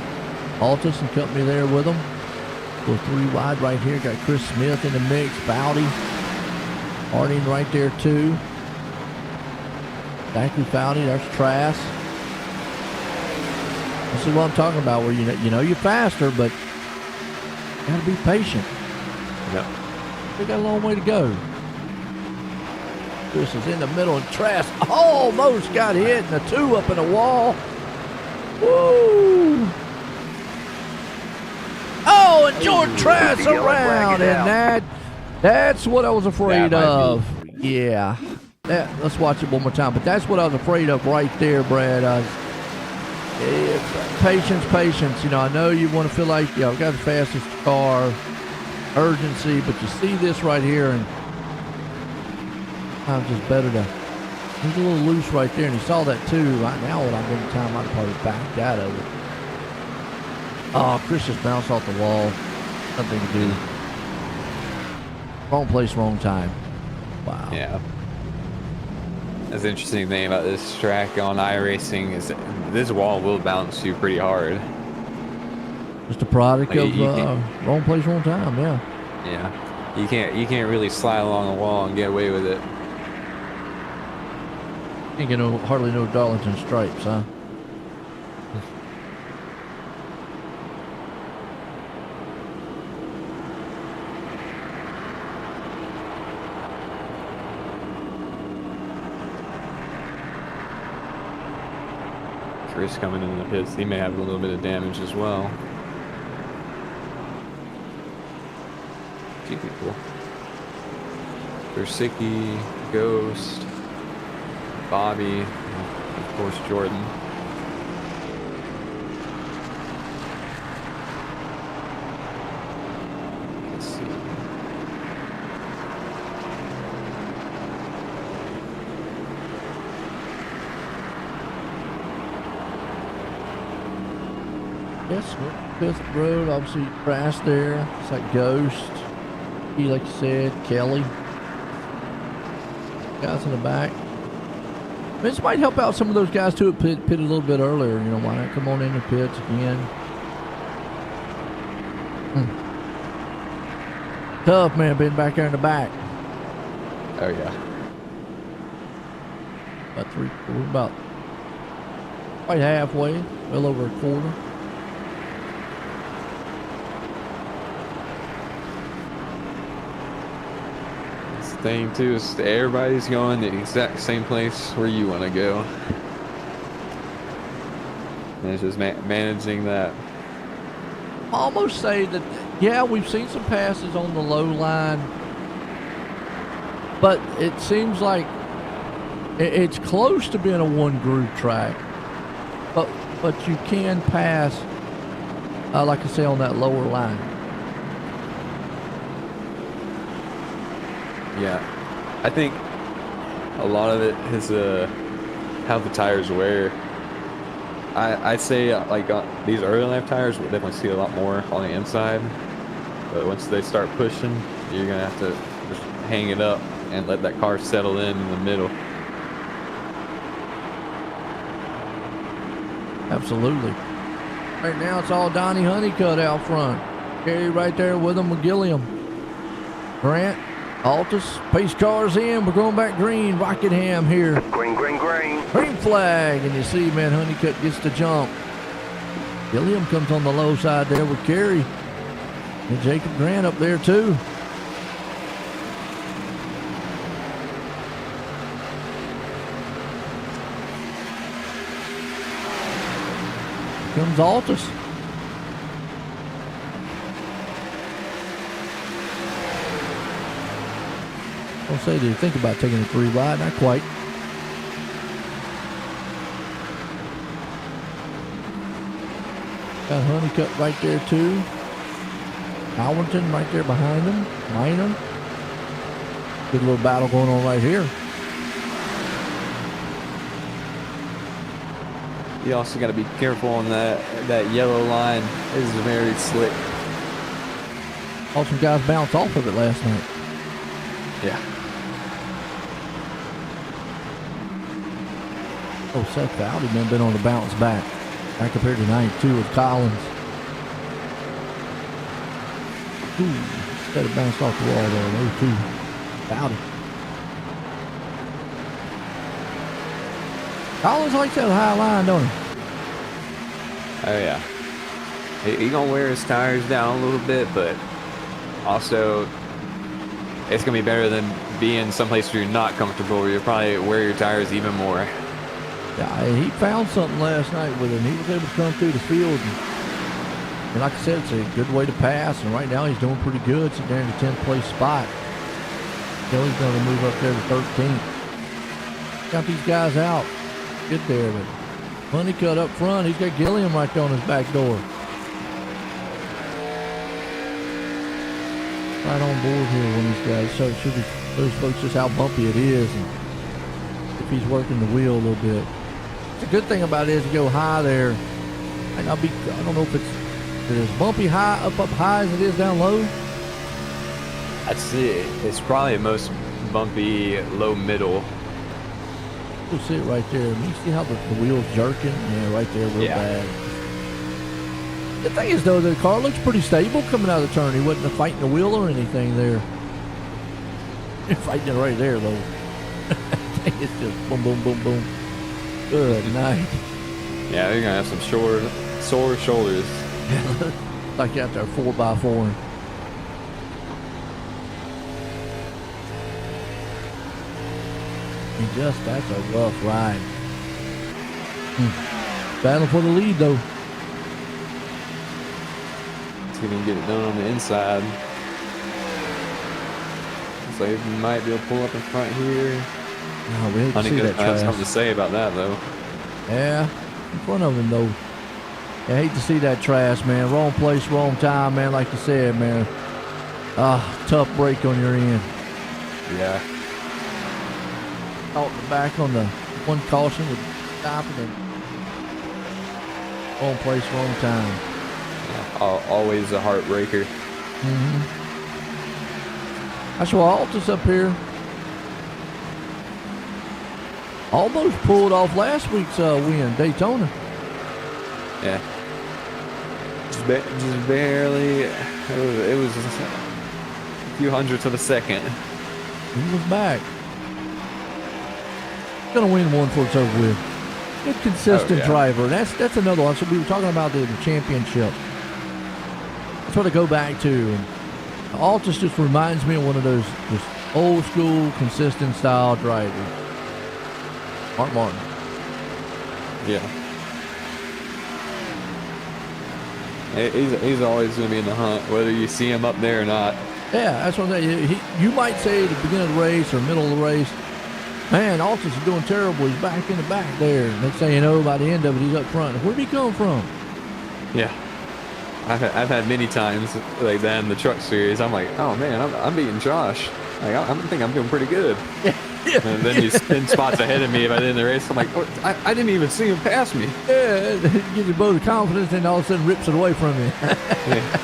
Altus and company there with them. Go 3 wide right here. Got Chris Smith in the mix. Bowdy. Harding right there too. Zachary Bowdy. There's Trask. This is what I'm talking about, where you know you're faster, but you gotta be patient. Yep. We got a long way to go. Chris is in the middle, and Trask almost got hit, and the 2 up in the wall. Woo! Oh, and Jordan Trask around, and that's what I was afraid of. Yeah. Let's watch it one more time, but that's what I was afraid of right there, Brad. Patience. You know, I know you want to feel like, I've got the fastest car, urgency, but you see this right here, and I'm just better to. He's a little loose right there, and he saw that too. Right now, what I'm going to time, I'd probably backed out of it. Oh, Chris just bounced off the wall. Nothing to do. Wrong place, wrong time. Wow. Yeah. That's the interesting thing about this track on iRacing is that this wall will bounce you pretty hard. Just a product of wrong place, wrong time. Yeah. Yeah. You can't really slide along the wall and get away with it. Ain't get hardly no Darlington stripes, huh? Chris coming in the pits, he may have a little bit of damage as well. Few people. Versicki, Ghost, Bobby, of course Jordan. Let's see. Yes, 5th road, obviously crash there. It's like Ghost. He, like you said, Kelly. Guys in the back. This might help out some of those guys too. Pit a little bit earlier. You know, why not come on in the pits again? Tough, man, being back there in the back. Oh yeah. About right halfway, well over a quarter. Thing too is everybody's going the exact same place where you want to go, and it's just managing that. Almost say that, yeah, we've seen some passes on the low line, but it seems like it's close to being a one groove track, but you can pass, like I say, on that lower line. Yeah, I think a lot of it is how the tires wear. I'd say like these early lap tires will definitely see a lot more on the inside, but once they start pushing, you're gonna have to just hang it up and let that car settle in the middle. Absolutely. Right now it's all Donnie Honeycutt out front. Gary right there with him with Gilliam. Grant. Altus, pace cars in. We're going back green. Rockingham here. Green. Green flag. And you see, man, Honeycutt gets the jump. Gilliam comes on the low side there with Carey. And Jacob Grant up there, too. Here comes Altus. I'll say, do you think about taking a 3 wide? Not quite. Got Honeycutt right there too. Allenton right there behind him. Minor. Good little battle going on right here. You also got to be careful on that yellow line. It is very slick. All some guys bounced off of it last night. Yeah. Oh, Seth Bowdy, man, been on the bounce back. Back compared to 92 with Collins. Ooh, instead of bounced off the wall there. Those two. Howdy. Collins likes that high line, don't he? Oh yeah. He gonna wear his tires down a little bit, but also it's gonna be better than being someplace where you're not comfortable, where you probably wear your tires even more. Yeah, he found something last night with him. He was able to come through the field. And like I said, it's a good way to pass. And right now he's doing pretty good, sitting there in the 10th place spot. He's going to move up there to 13th. Got these guys out. Good there, but Honeycutt up front. He's got Gilliam right there on his back door. Right on board here when these guys. So it should be those folks just how bumpy it is, and if he's working the wheel a little bit. The good thing about it is you go high there. Might not be. I don't know if it's as bumpy high up high as it is down low. I'd say it's probably most bumpy low middle. You'll see it right there. I mean, you see how the wheel's jerking? Yeah, right there, real bad. The thing is, though, the car looks pretty stable coming out of the turn. He wasn't fighting the wheel or anything there. He's fighting it right there, though. It's just boom, boom, boom, boom. Good night. Yeah, you're gonna have some sore shoulders. Like out there 4x4. And just that's a rough ride. Battle for the lead, though. See if he can get it done on the inside. So he might be able to pull up in front here. No, we hate to see that I have trash. something to say about that, though. Yeah, in front of him, though. I hate to see that trash, man. Wrong place, wrong time, man. Like you said, man. Tough break on your end. Yeah. Caught in the back on the one caution with stopping it. Wrong place, wrong time. Yeah, always a heartbreaker. That's why Altus up here almost pulled off last week's win, Daytona. Yeah. Just barely. It was a few hundredths of a second. He was back. Gonna win one before it's over with. Good consistent driver. That's another one. So we were talking about the championship. That's what I go back to. And Altus just reminds me of one of those just old school, consistent style drivers. Mark Martin. Yeah. He's always going to be in the hunt, whether you see him up there or not. Yeah, that's what I'm saying. You might say at the beginning of the race or middle of the race, man, Altus is doing terrible. He's back in the back there. Next thing you know, by the end of it, he's up front. Where'd he come from? Yeah. I've had many times like that in the truck series. I'm like, oh man, I'm beating Josh. Like I think I'm doing pretty good. Yeah. And then he's 10 spots ahead of me by the end of the race. I'm like, oh, I didn't even see him pass me. Yeah, it gives you both the confidence, and all of a sudden rips it away from you. Yeah.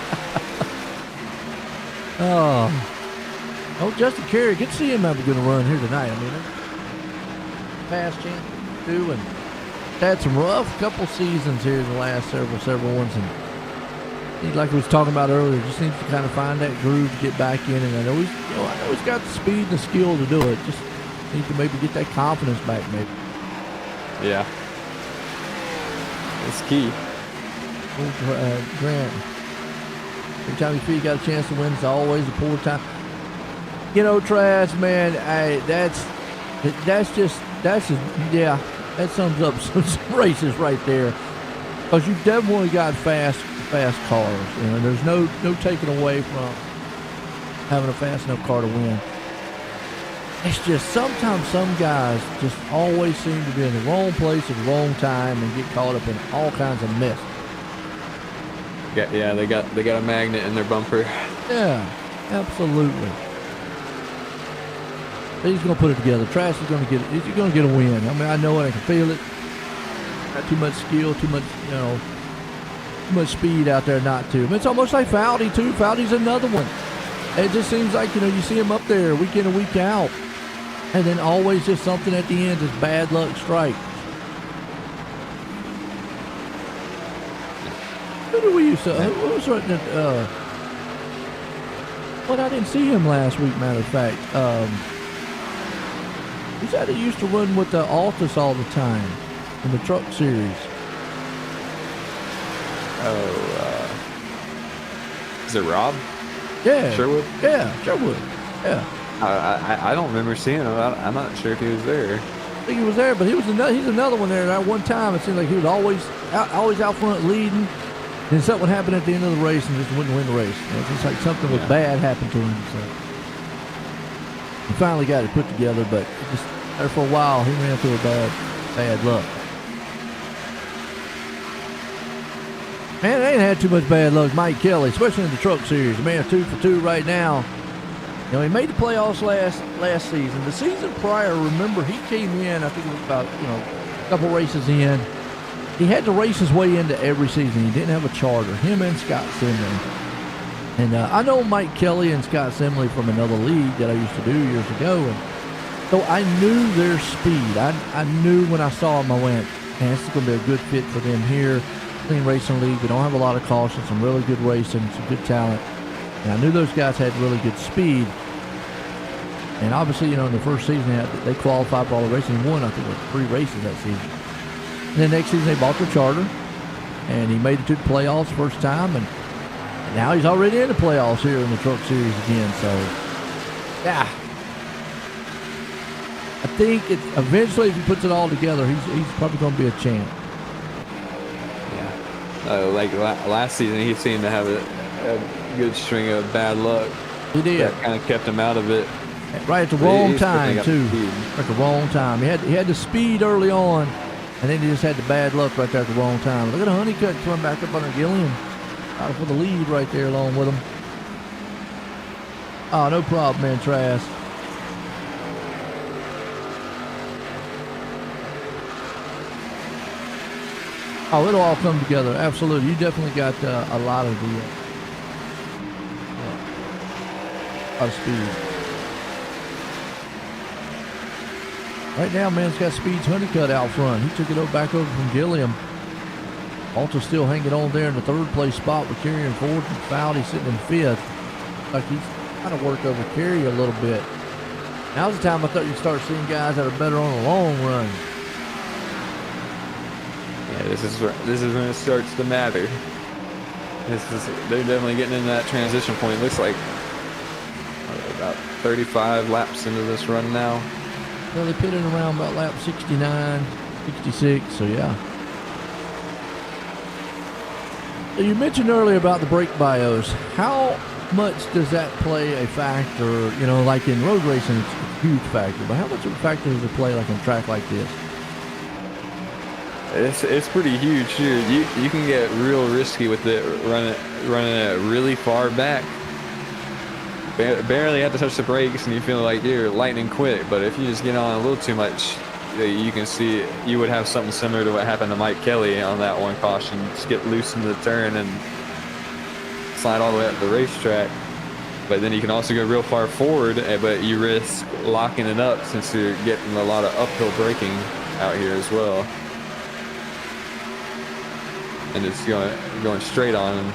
Oh, Justin Carey, good to see him have a good run here tonight. I mean, past champ too, and had some rough couple seasons here in the last several ones, and like we was talking about earlier, just needs to kind of find that groove to get back in. And I know he's got the speed and the skill to do it. Just needs to maybe get that confidence back, maybe. Yeah. It's key. Grant. Every time you feel you got a chance to win, it's always a poor time. You know, Trash, man, that sums up some races right there. Because you definitely got fast cars. You know, there's no taking away from having a fast enough car to win. It's just sometimes some guys just always seem to be in the wrong place at the wrong time and get caught up in all kinds of mess. Yeah, they got a magnet in their bumper. Yeah, absolutely. He's gonna put it together. Trash is gonna get it. He's gonna get a win. I mean, I know it. I can feel it. Got too much skill, too much speed out there not to. But it's almost like Foudy too. Foudy's another one. It just seems like, you see him up there week in and week out, and then always just something at the end, just bad luck strike. Who do we used to? Who was running But I didn't see him last week, matter of fact. Who's that used to run with the Altus all the time in the truck series? Oh, is it Rob? Yeah. Sherwood? Yeah, Sherwood. Yeah. I don't remember seeing him. I'm not sure if he was there. I think he was there, but he's another one there. That one time, it seemed like he was always out front leading. Then something happened at the end of the race and just wouldn't win the race. It's just like something was bad happened to him. So he finally got it put together, but just there for a while, he ran through a bad luck. Man, they ain't had too much bad luck, Mike Kelly, especially in the truck series. Man, 2 for 2 right now. You know, he made the playoffs last season. The season prior, remember, he came in, I think it was about, a couple races in. He had to race his way into every season. He didn't have a charter, him and Scott Simley. And I know Mike Kelly and Scott Simley from another league that I used to do years ago. And so I knew their speed. I knew when I saw them, I went, man, this is going to be a good fit for them here. Clean Racing League. We don't have a lot of caution, some really good racing, some good talent. And I knew those guys had really good speed. And obviously, in the first season, they qualified for all the racing. He won, I think, 3 races that season. And then next season, they bought their charter. And he made it to the playoffs first time. And now he's already in the playoffs here in the Truck Series again. So, yeah. I think eventually, if he puts it all together, he's probably going to be a champ. Like last season, he seemed to have a good string of bad luck. He did. That kind of kept him out of it. Right at the wrong time, too. At the wrong time. He had the speed early on, and then he just had the bad luck right there at the wrong time. Look at Honeycutt coming back up under Gilliam. Out for the lead right there along with him. Oh, no problem, man, Trask. Oh, it'll all come together. Absolutely. You definitely got a lot of speed. Right now, man's got Speed's Honeycutt out front. He took it back over from Gilliam. Alta's still hanging on there in the 3rd place spot with Carey in 4th, and Fowdy sitting in 5th. Like he's trying to work over Carey a little bit. Now's the time I thought you'd start seeing guys that are better on the long run. Yeah, this is when it starts to matter. They're definitely getting into that transition point. It looks like about 35 laps into this run now. Well, they pitted around about lap 69, 66, so yeah. So you mentioned earlier about the brake bios. How much does that play a factor? Like in road racing, it's a huge factor, but how much of a factor does it play like on a track like this? It's pretty huge here. You can get real risky with it running it really far back. Barely have to touch the brakes and you feel like you're lightning quick. But if you just get on a little too much, you can see you would have something similar to what happened to Mike Kelly on that one caution. Just get loose in the turn and slide all the way up the racetrack. But then you can also go real far forward, but you risk locking it up since you're getting a lot of uphill braking out here as well. And it's going straight on.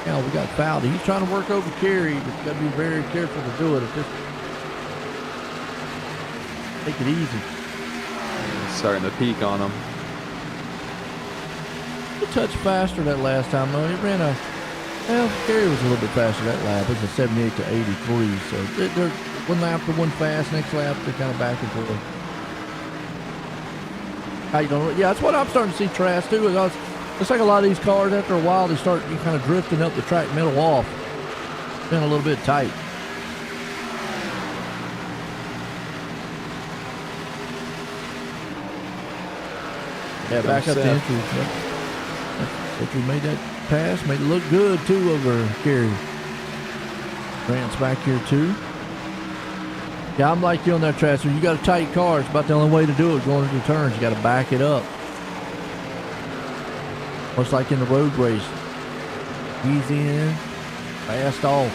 Yeah, we got Fowdy. He's trying to work over Carey, but you got to be very careful to do it. Take it easy. It's starting to peak on him. A touch faster that last time, though. He ran Carey was a little bit faster that lap. It was a 78 to 83. So they're one lap to one fast. Next lap, they're kind of back and forth. Yeah, that's what I'm starting to see Trask too. It's like a lot of these cars, after a while, they start kind of drifting up the track middle off. Been a little bit tight. Yeah, back up the entry. Yep. Entry made that pass, made it look good too over Carey. Grant's back here too. Yeah, I'm like you on that Trask. You got a tight car. It's about the only way to do it. Going into the turns, you got to back it up. Much like in the road race. Easy in, fast off.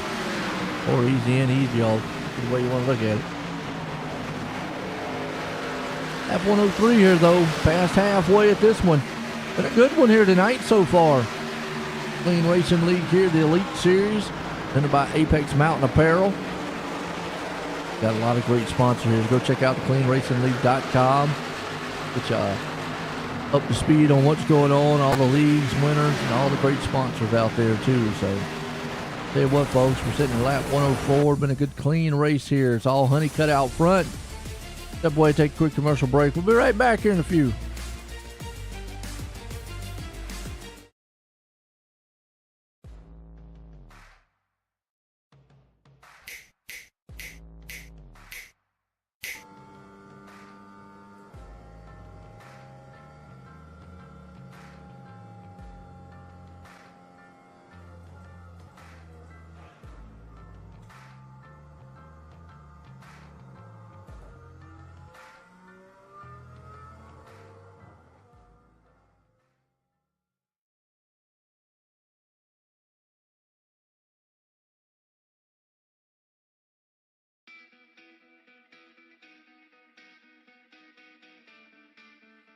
Or easy in, easy off. The way you want to look at it. Lap 103 here, though. Past halfway at this one. Been a good one here tonight so far. Clean Racing League here, the Elite Series, presented by Apex Mountain Apparel. Got a lot of great sponsors here. Go check out the cleanracingleague.com. Get you up to speed on what's going on, all the leagues, winners, and all the great sponsors out there too. So, tell you what, folks, we're sitting in lap 104. Been a good clean race here. It's all honey cut out front. Step away, take a quick commercial break. We'll be right back here in a few.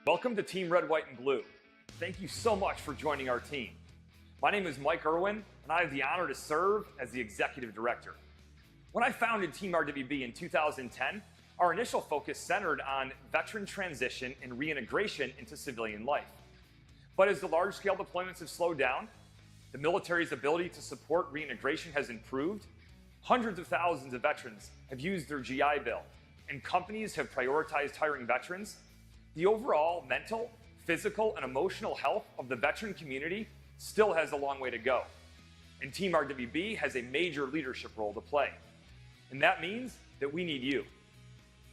Welcome to Team Red, White, and Blue. Thank you so much for joining our team. My name is Mike Irwin, and I have the honor to serve as the Executive Director. When I founded Team RWB in 2010, our initial focus centered on veteran transition and reintegration into civilian life. But as the large-scale deployments have slowed down, the military's ability to support reintegration has improved, hundreds of thousands of veterans have used their GI Bill, and companies have prioritized hiring veterans, the overall mental, physical, and emotional health of the veteran community still has a long way to go. And Team RWB has a major leadership role to play. And that means that we need you.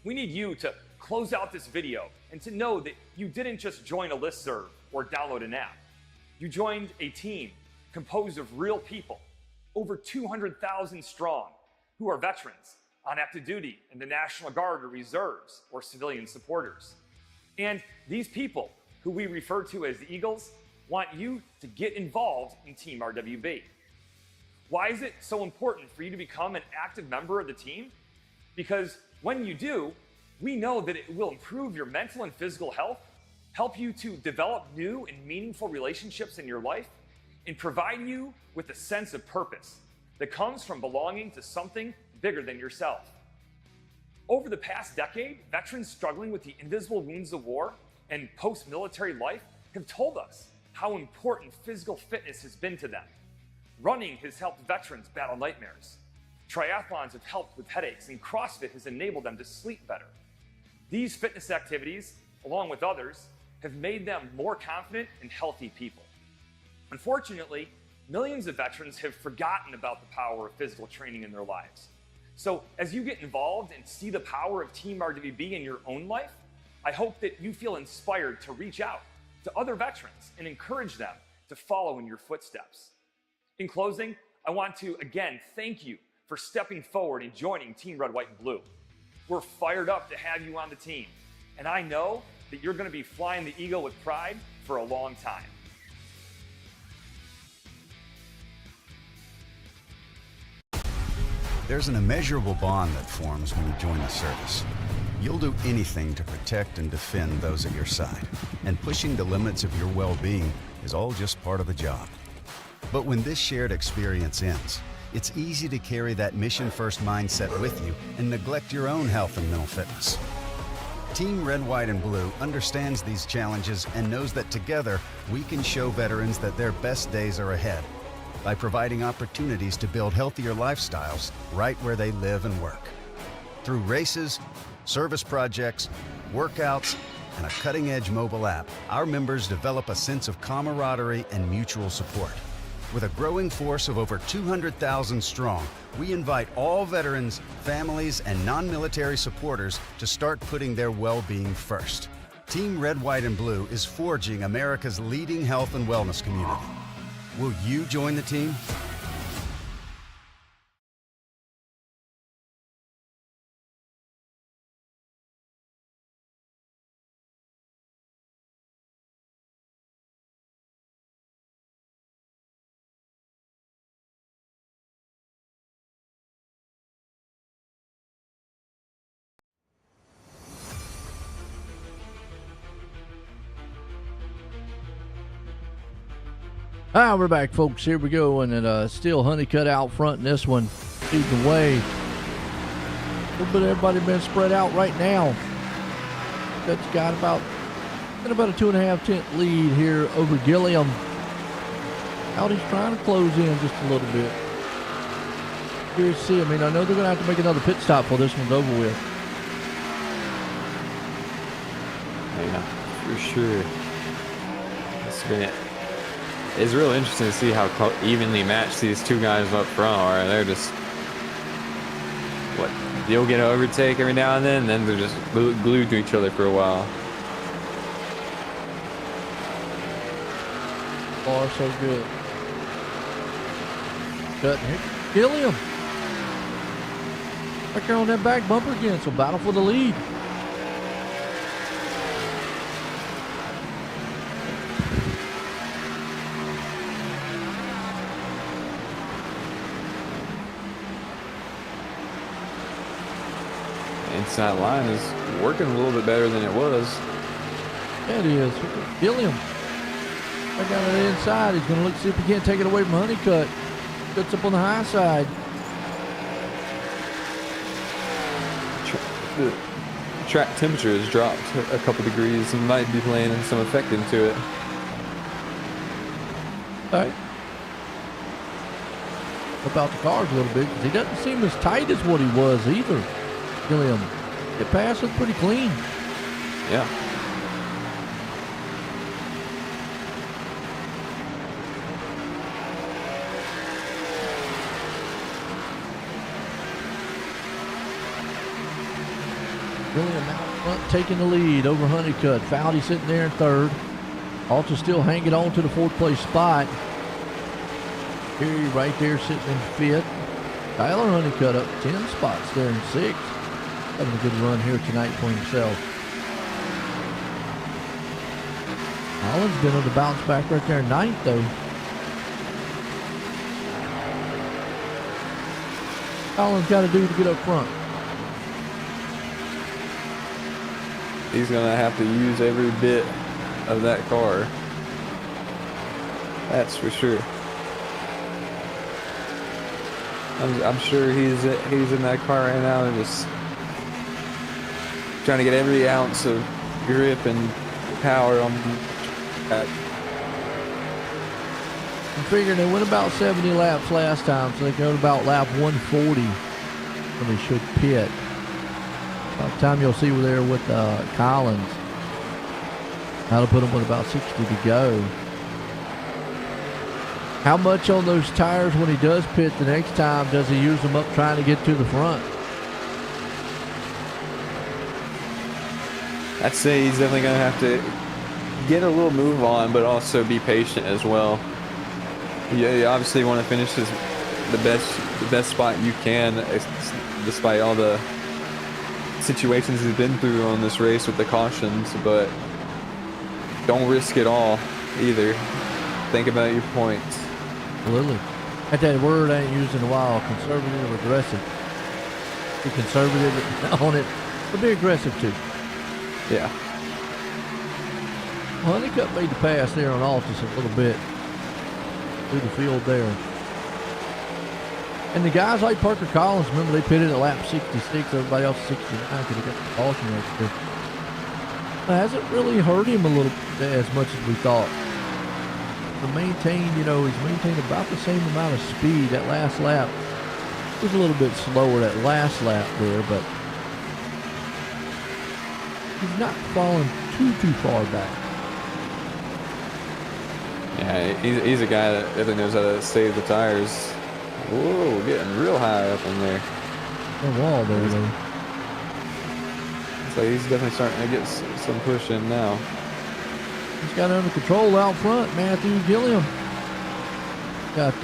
We need you to close out this video and to know that you didn't just join a listserv or download an app. You joined a team composed of real people, over 200,000 strong, who are veterans on active duty in the National Guard or reserves or civilian supporters. And these people, who we refer to as the Eagles, want you to get involved in Team RWB. Why is it so important for you to become an active member of the team? Because when you do, we know that it will improve your mental and physical health, help you to develop new and meaningful relationships in your life, and provide you with a sense of purpose that comes from belonging to something bigger than yourself. Over the past decade, veterans struggling with the invisible wounds of war and post-military life have told us how important physical fitness has been to them. Running has helped veterans battle nightmares. Triathlons have helped with headaches, and CrossFit has enabled them to sleep better. These fitness activities, along with others, have made them more confident and healthy people. Unfortunately, millions of veterans have forgotten about the power of physical training in their lives. So as you get involved and see the power of Team RWB in your own life, I hope that you feel inspired to reach out to other veterans and encourage them to follow in your footsteps. In closing, I want to again thank you for stepping forward and joining Team Red, White, and Blue. We're fired up to have you on the team, and I know that you're going to be flying the Eagle with pride for a long time. There's an immeasurable bond that forms when you join the service. You'll do anything to protect and defend those at your side, and pushing the limits of your well-being is all just part of the job. But when this shared experience ends, it's easy to carry that mission-first mindset with you and neglect your own health and mental fitness. Team Red, White, and Blue understands these challenges and knows that together we can show veterans that their best days are ahead by providing opportunities to build healthier lifestyles right where they live and work. Through races, service projects, workouts, and a cutting-edge mobile app, our members develop a sense of camaraderie and mutual support. With a growing force of over 200,000 strong, we invite all veterans, families, and non-military supporters to start putting their well-being first. Team Red, White, and Blue is forging America's leading health and wellness community. Will you join the team? We're back, folks. Here we go, and it still Honeycutt out front in this one, leading the way. A little bit of everybody been spread out right now. That's got about a 2.5 tent lead here over Gilliam. Audie's trying to close in just a little bit. Curious to see. I mean, I know they're going to have to make another pit stop before this one's over with. Yeah, for sure. It's real interesting to see how evenly matched these two guys up front are. They're just, you'll get an overtake every now and then they're just glued to each other for a while. Far so good. Cutting here. Gilliam. Back there on that back bumper again, so battle for the lead. Inside line is working a little bit better than it was. Yeah, it is. Gilliam. Back out on the inside. He's going to look to see if he can't take it away from Honeycutt. Cuts up on the high side. The track temperature has dropped a couple degrees and might be playing some effect into it. All right. About the cars a little bit because he doesn't seem as tight as what he was either. Gilliam. It passed looked pretty clean. Yeah. Gilliam out front taking the lead over Honeycutt. Foudy sitting there in third. Alta still hanging on to the fourth place spot. Perry right there sitting in fifth. Tyler Honeycutt up 10 spots there in sixth. Having a good run here tonight for himself. Allen's been on the bounce back right there in ninth though. Allen's got to do to get up front. He's going to have to use every bit of that car. That's for sure. I'm sure he's in that car right now and just trying to get every ounce of grip and power on that. I'm figuring they went about 70 laps last time, so they go to about lap 140 when they should pit. By the time you'll see we're there with Collins, that'll put them with about 60 to go. How much on those tires when he does pit the next time does he use them up trying to get to the front? I'd say he's definitely going to have to get a little move on, but also be patient as well. You obviously want to finish the best spot you can, despite all the situations he's been through on this race with the cautions, but don't risk it all either. Think about your points. Absolutely. That word I ain't used in a while, conservative or aggressive. Be conservative on it, but be aggressive too. Yeah. Well, Honeycutt made the pass there on Altus a little bit through the field there. And the guys like Parker Collins, remember they pitted at lap 66, everybody else 69 because they got the caution extra. It hasn't really hurt him a little bit as much as we thought. He's maintained about the same amount of speed. That last lap was a little bit slower that last lap there, but he's not falling too far back. Yeah, he's a guy that definitely knows how to save the tires. Whoa, getting real high up in there. The wall there, though. It's like he's definitely starting to get some push in now. He's got it under control out front, Matthew Gilliam. Got,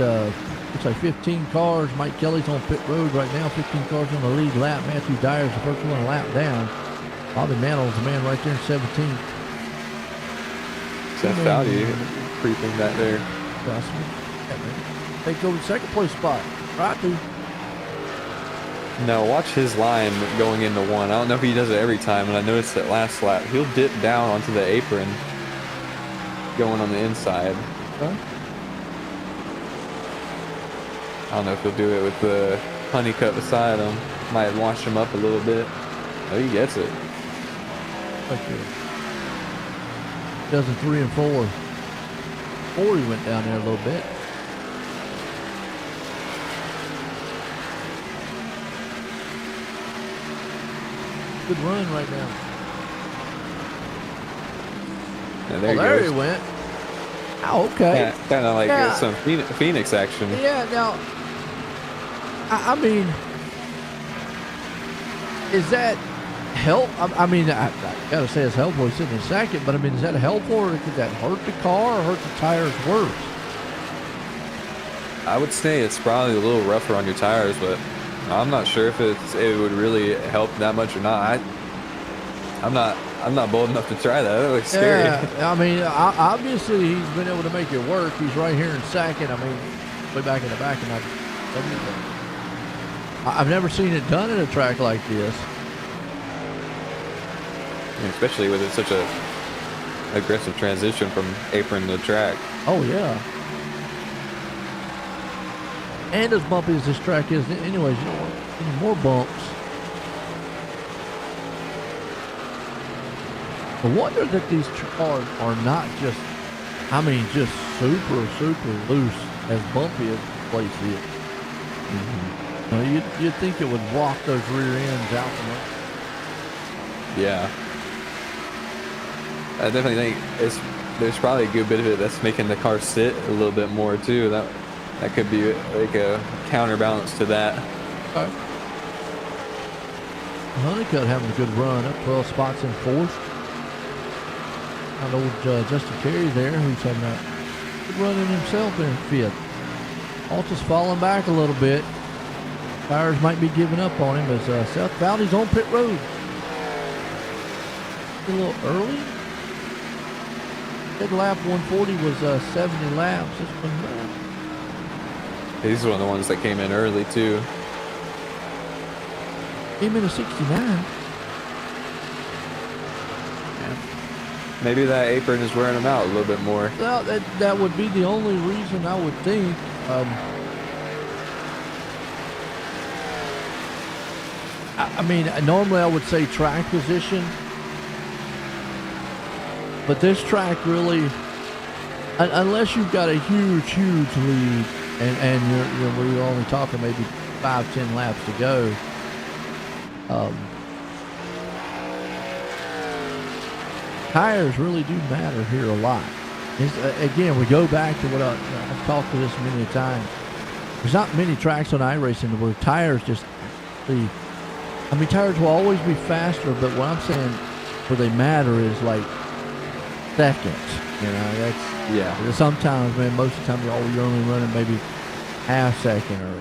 looks like 15 cars. Mike Kelly's on pit road right now. 15 cars on the lead lap. Matthew Dyer's the first one a lap down. Bobby Mantle's the man right there in 17th. Seth Foudy creeping back there. Take over the second place spot. Right to. Now watch his line going into one. I don't know if he does it every time, and I noticed that last lap. He'll dip down onto the apron going on the inside. Okay. I don't know if he'll do it with the honeycut beside him. Might wash him up a little bit. Oh, he gets it. Like does a 3 and 4. 4 he went down there a little bit. Good run right now. And there, there he he goes. went. Oh, okay. Yeah, kind of like Yeah. some Phoenix action. Yeah, now, I mean, is that help? I mean, I gotta say it's helpful. He's sitting in second, but I mean, is that helpful, or could that hurt the car or hurt the tires worse? I would say it's probably a little rougher on your tires, but I'm not sure if it would really help that much or not. I'm not bold enough to try that. That looks scary. Yeah, I mean, obviously he's been able to make it work. He's right here in second. I mean, way back in the back, and I've never seen it done at a track like this. And especially with such a aggressive transition from apron to track. Oh yeah. And as bumpy as this track is, anyways, you don't want any more bumps. I wonder that these cars are not just, I mean, just super loose, as bumpy as the place is. Mm-hmm. You'd think it would walk those rear ends out from under. Yeah. I definitely think there's probably a good bit of it that's making the car sit a little bit more too. That could be like a counterbalance to that. Okay. Honeycutt having a good run, up 12 spots in fourth. Got old Justin Carey there, who's having a good run in himself in fifth. Alta's falling back a little bit. Tires might be giving up on him as Seth Valdez on pit road. A little early. That lap 140 was 70 laps. This one, He's one of the ones that came in early too. came in a 69. Maybe that apron is wearing him out a little bit more. Well, that would be the only reason I would think. I mean, normally I would say track position, but this track really, unless you've got a huge lead, and we're only talking maybe 5-10 laps to go. Tires really do matter here a lot. Again, we go back to what I've talked to this many times. There's not many tracks on iRacing where tires just actually, I mean, tires will always be faster, but what I'm saying where they matter is like seconds. You know, that's, Yeah. sometimes, man, most of the time you're only running maybe half second or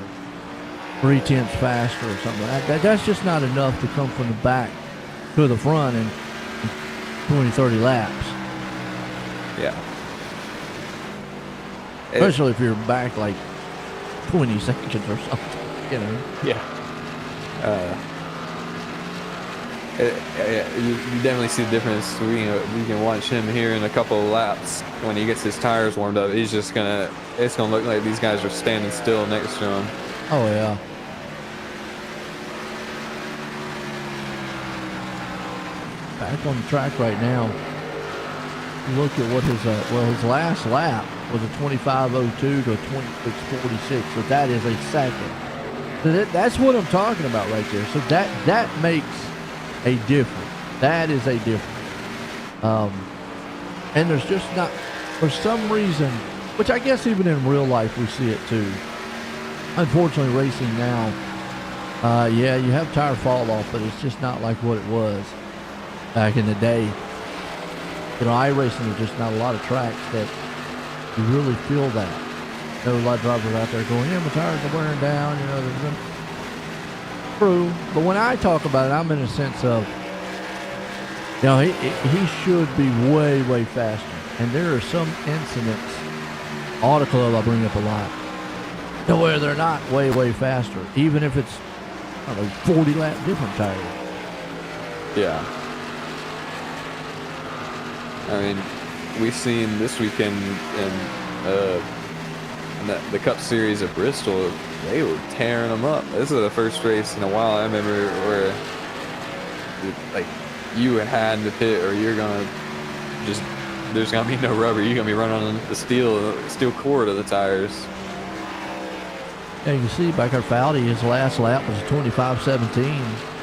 3/10 faster or something. That's just not enough to come from the back to the front in 20-30 laps. Yeah. Especially if you're back like 20 seconds or something, you know. Yeah. You definitely see the difference. We can watch him here in a couple of laps when he gets his tires warmed up. It's gonna look like these guys are standing still next to him. Oh yeah. Back on the track right now. Look at what his last lap was a 25:02 to a 26:46. So that is a second. So that's what I'm talking about right there. So that makes a difference. That is a difference. And there's just not, for some reason, which I guess even in real life we see it too. Unfortunately, racing now, yeah, you have tire fall off, but it's just not like what it was back in the day. You know, iRacing is just not a lot of tracks that you really feel that. There are a lot of drivers out there going, yeah, my tires are wearing down, you know. True, but when I talk about it, I'm in a sense of, you know, he should be way faster. And there are some incidents, Auto Club I bring up a lot, to where they're not way faster, even if it's, I don't know, 40 lap different tires. Yeah. I mean, we've seen this weekend in the Cup Series at Bristol, they were tearing them up. This is the first race in a while I remember where like you had to pit or you're gonna just there's gonna be no rubber. You're gonna be running on the steel core to the tires. Yeah, you can see back at Foudy, his last lap was a 25.17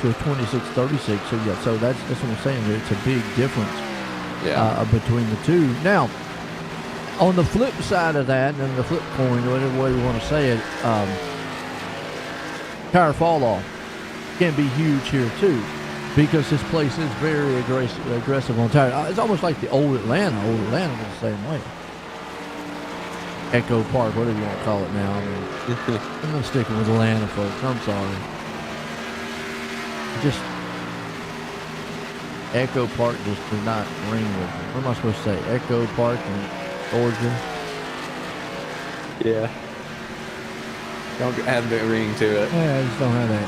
to a 26.36. So that's what I'm saying. It's a big difference between the two. Now, on the flip side of that, and the flip coin, whatever way you want to say it, tire fall off can be huge here too, because this place is very aggressive on tire. It's almost like the old Atlanta. Old Atlanta was the same way. Echo Park, whatever you want to call it now. I mean, I'm not sticking with Atlanta, folks. I'm sorry. Just Echo Park just does not ring with me. What am I supposed to say? Echo Park in Georgia? Yeah. Don't have the ring to it. Yeah, I just don't have that.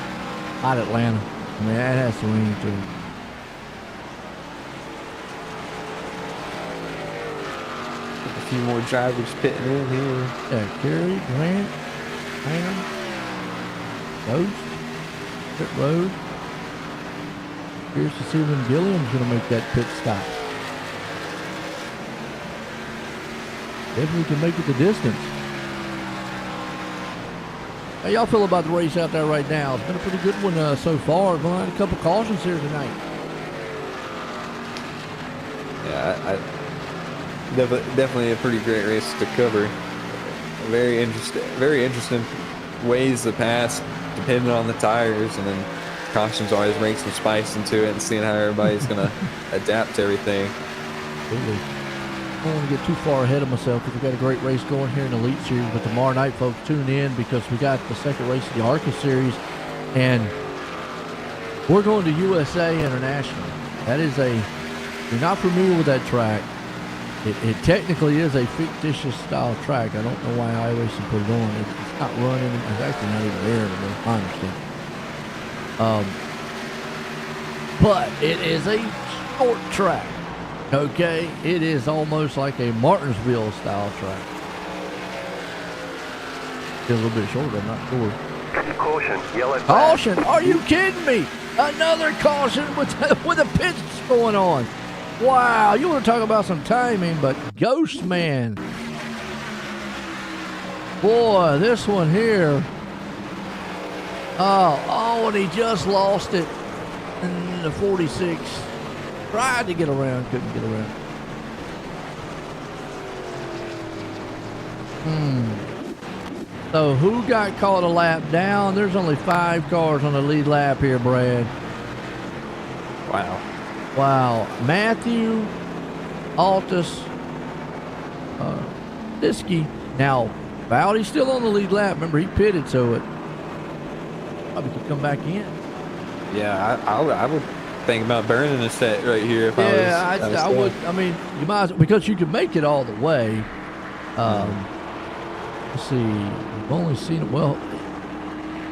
Hot Atlanta. I mean, that has the ring to it. A few more drivers pitting in here. Yeah, Kerry, Grant, Ham, Ghost, Pit Road. Here's to see when Gilliam's going to make that pit stop. Definitely can make it the distance. How y'all feel about the race out there right now? It's been a pretty good one so far. We've only had a couple cautions here tonight. Yeah, definitely a pretty great race to cover. Very interesting ways to pass, depending on the tires, and then cautions always bring some spice into it, and seeing how everybody's gonna adapt to everything. Absolutely. I don't want to get too far ahead of myself because we've got a great race going here in the Elite Series. But tomorrow night, folks, tune in because we got the second race of the ARCA Series, and we're going to USA International. That is if you're not familiar with that track, it technically is a fictitious style track. I don't know why iRacing put it on. It's not running. It's actually not even there anymore, I understand. But it is a short track. Okay, it is almost like a Martinsville style track. It's a little bit shorter, I'm not sure. Caution, yellow flag. Caution? Are you kidding me? Another caution with the pitch going on. Wow, you want to talk about some timing, but Ghost Man. Boy, this one here. Oh, and he just lost it in the 46. Tried to get around, couldn't get around. So who got caught a lap down? There's only 5 cars on the lead lap here, Brad. Wow. Matthew, Altus, Siski. Now, Bowdy's still on the lead lap. Remember, he pitted, so it probably could come back in. Yeah, I would think about burning a set right here if I was. I would. I mean, you might because you could make it all the way. Let's see. We've only seen it. Well,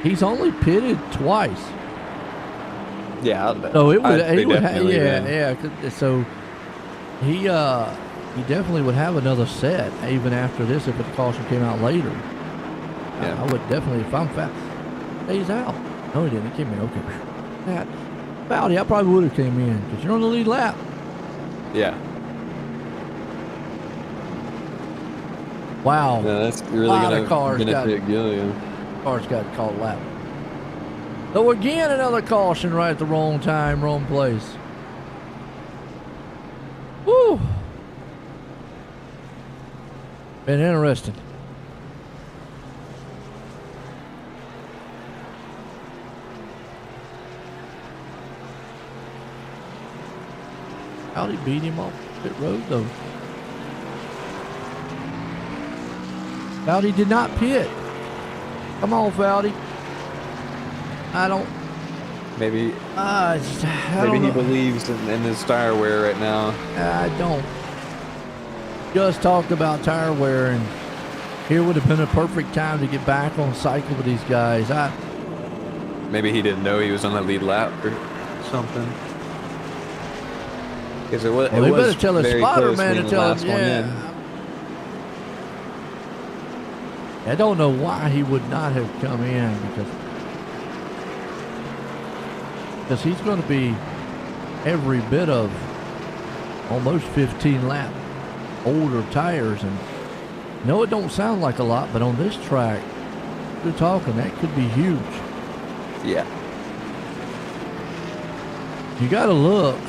he's only pitted twice. Yeah. So it would. He would so he definitely would have another set even after this if the caution came out later. Yeah. I would definitely if I'm fast. He's out. No, he didn't. He came in. Okay. That. Bowdy, I probably would have came in because you're on the lead lap. Yeah. Wow. Yeah, that's really going to benefit Gilliam. Cars got caught lap. So again, another caution right at the wrong time, wrong place. Woo. Been interesting. How'd he beat him off pit road, though? Foudy did not pit. Come on, Foudy. I don't. Maybe he believes in his tire wear right now. I don't. Just talked about tire wear, and here would have been a perfect time to get back on cycle with these guys. Maybe he didn't know he was on the lead lap or something. Because it was. Well, they better tell his spotter man to tell him. Yeah. I don't know why he would not have come in because he's going to be every bit of almost 15 lap older tires. And no, it don't sound like a lot, but on this track, we're talking that could be huge. Yeah. You got to look.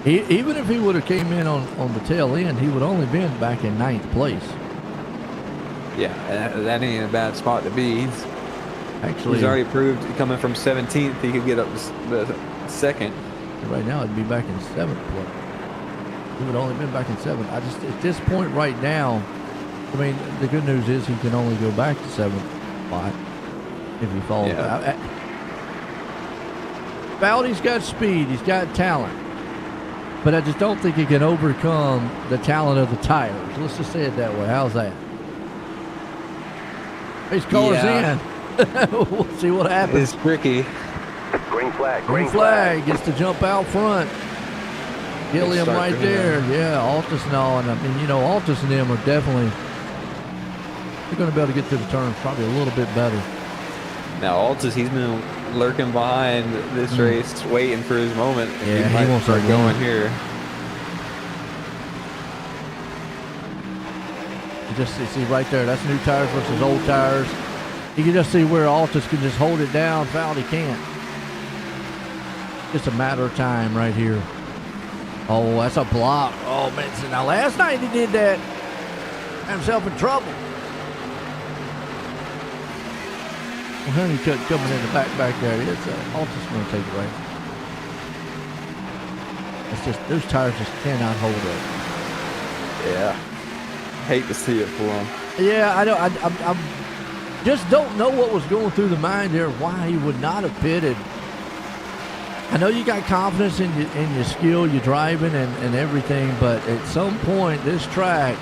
Even if he would have came in on the tail end, he would only been back in 9th place. Yeah, that ain't a bad spot to be. He's already proved coming from 17th, he could get up the second. Right now, it'd be back in 7th place. He would only been back in 7th. I just, at this point right now, I mean, the good news is he can only go back to 7th spot if he falls out. Valdi's got speed, he's got talent, but I just don't think he can overcome the talent of the tires. Let's just say it that way. How's that? His car's in. We'll see what happens. It's tricky. Green flag. Green flag gets to jump out front. Gilliam right there. Yeah, Altus and all. And I mean, you know, Altus and them are definitely, they're going to be able to get to the turns probably a little bit better. Now, Altus, he's been lurking behind this race, waiting for his moment. Yeah, he won't start going here. You just see right there, that's new tires versus old tires. You can just see where Altus can just hold it down. Valdi can't. Just a matter of time right here. Oh, that's a block. Oh, man. So now, last night he did that. Had himself in trouble. Well, Honeycutt coming in the back there. It's Altus going to take it right. It's just, those tires just cannot hold up. Yeah. Hate to see it for him. Yeah, I don't. I just don't know what was going through the mind there, why he would not have pitted. I know you got confidence in your skill, your driving, and everything, but at some point, this track,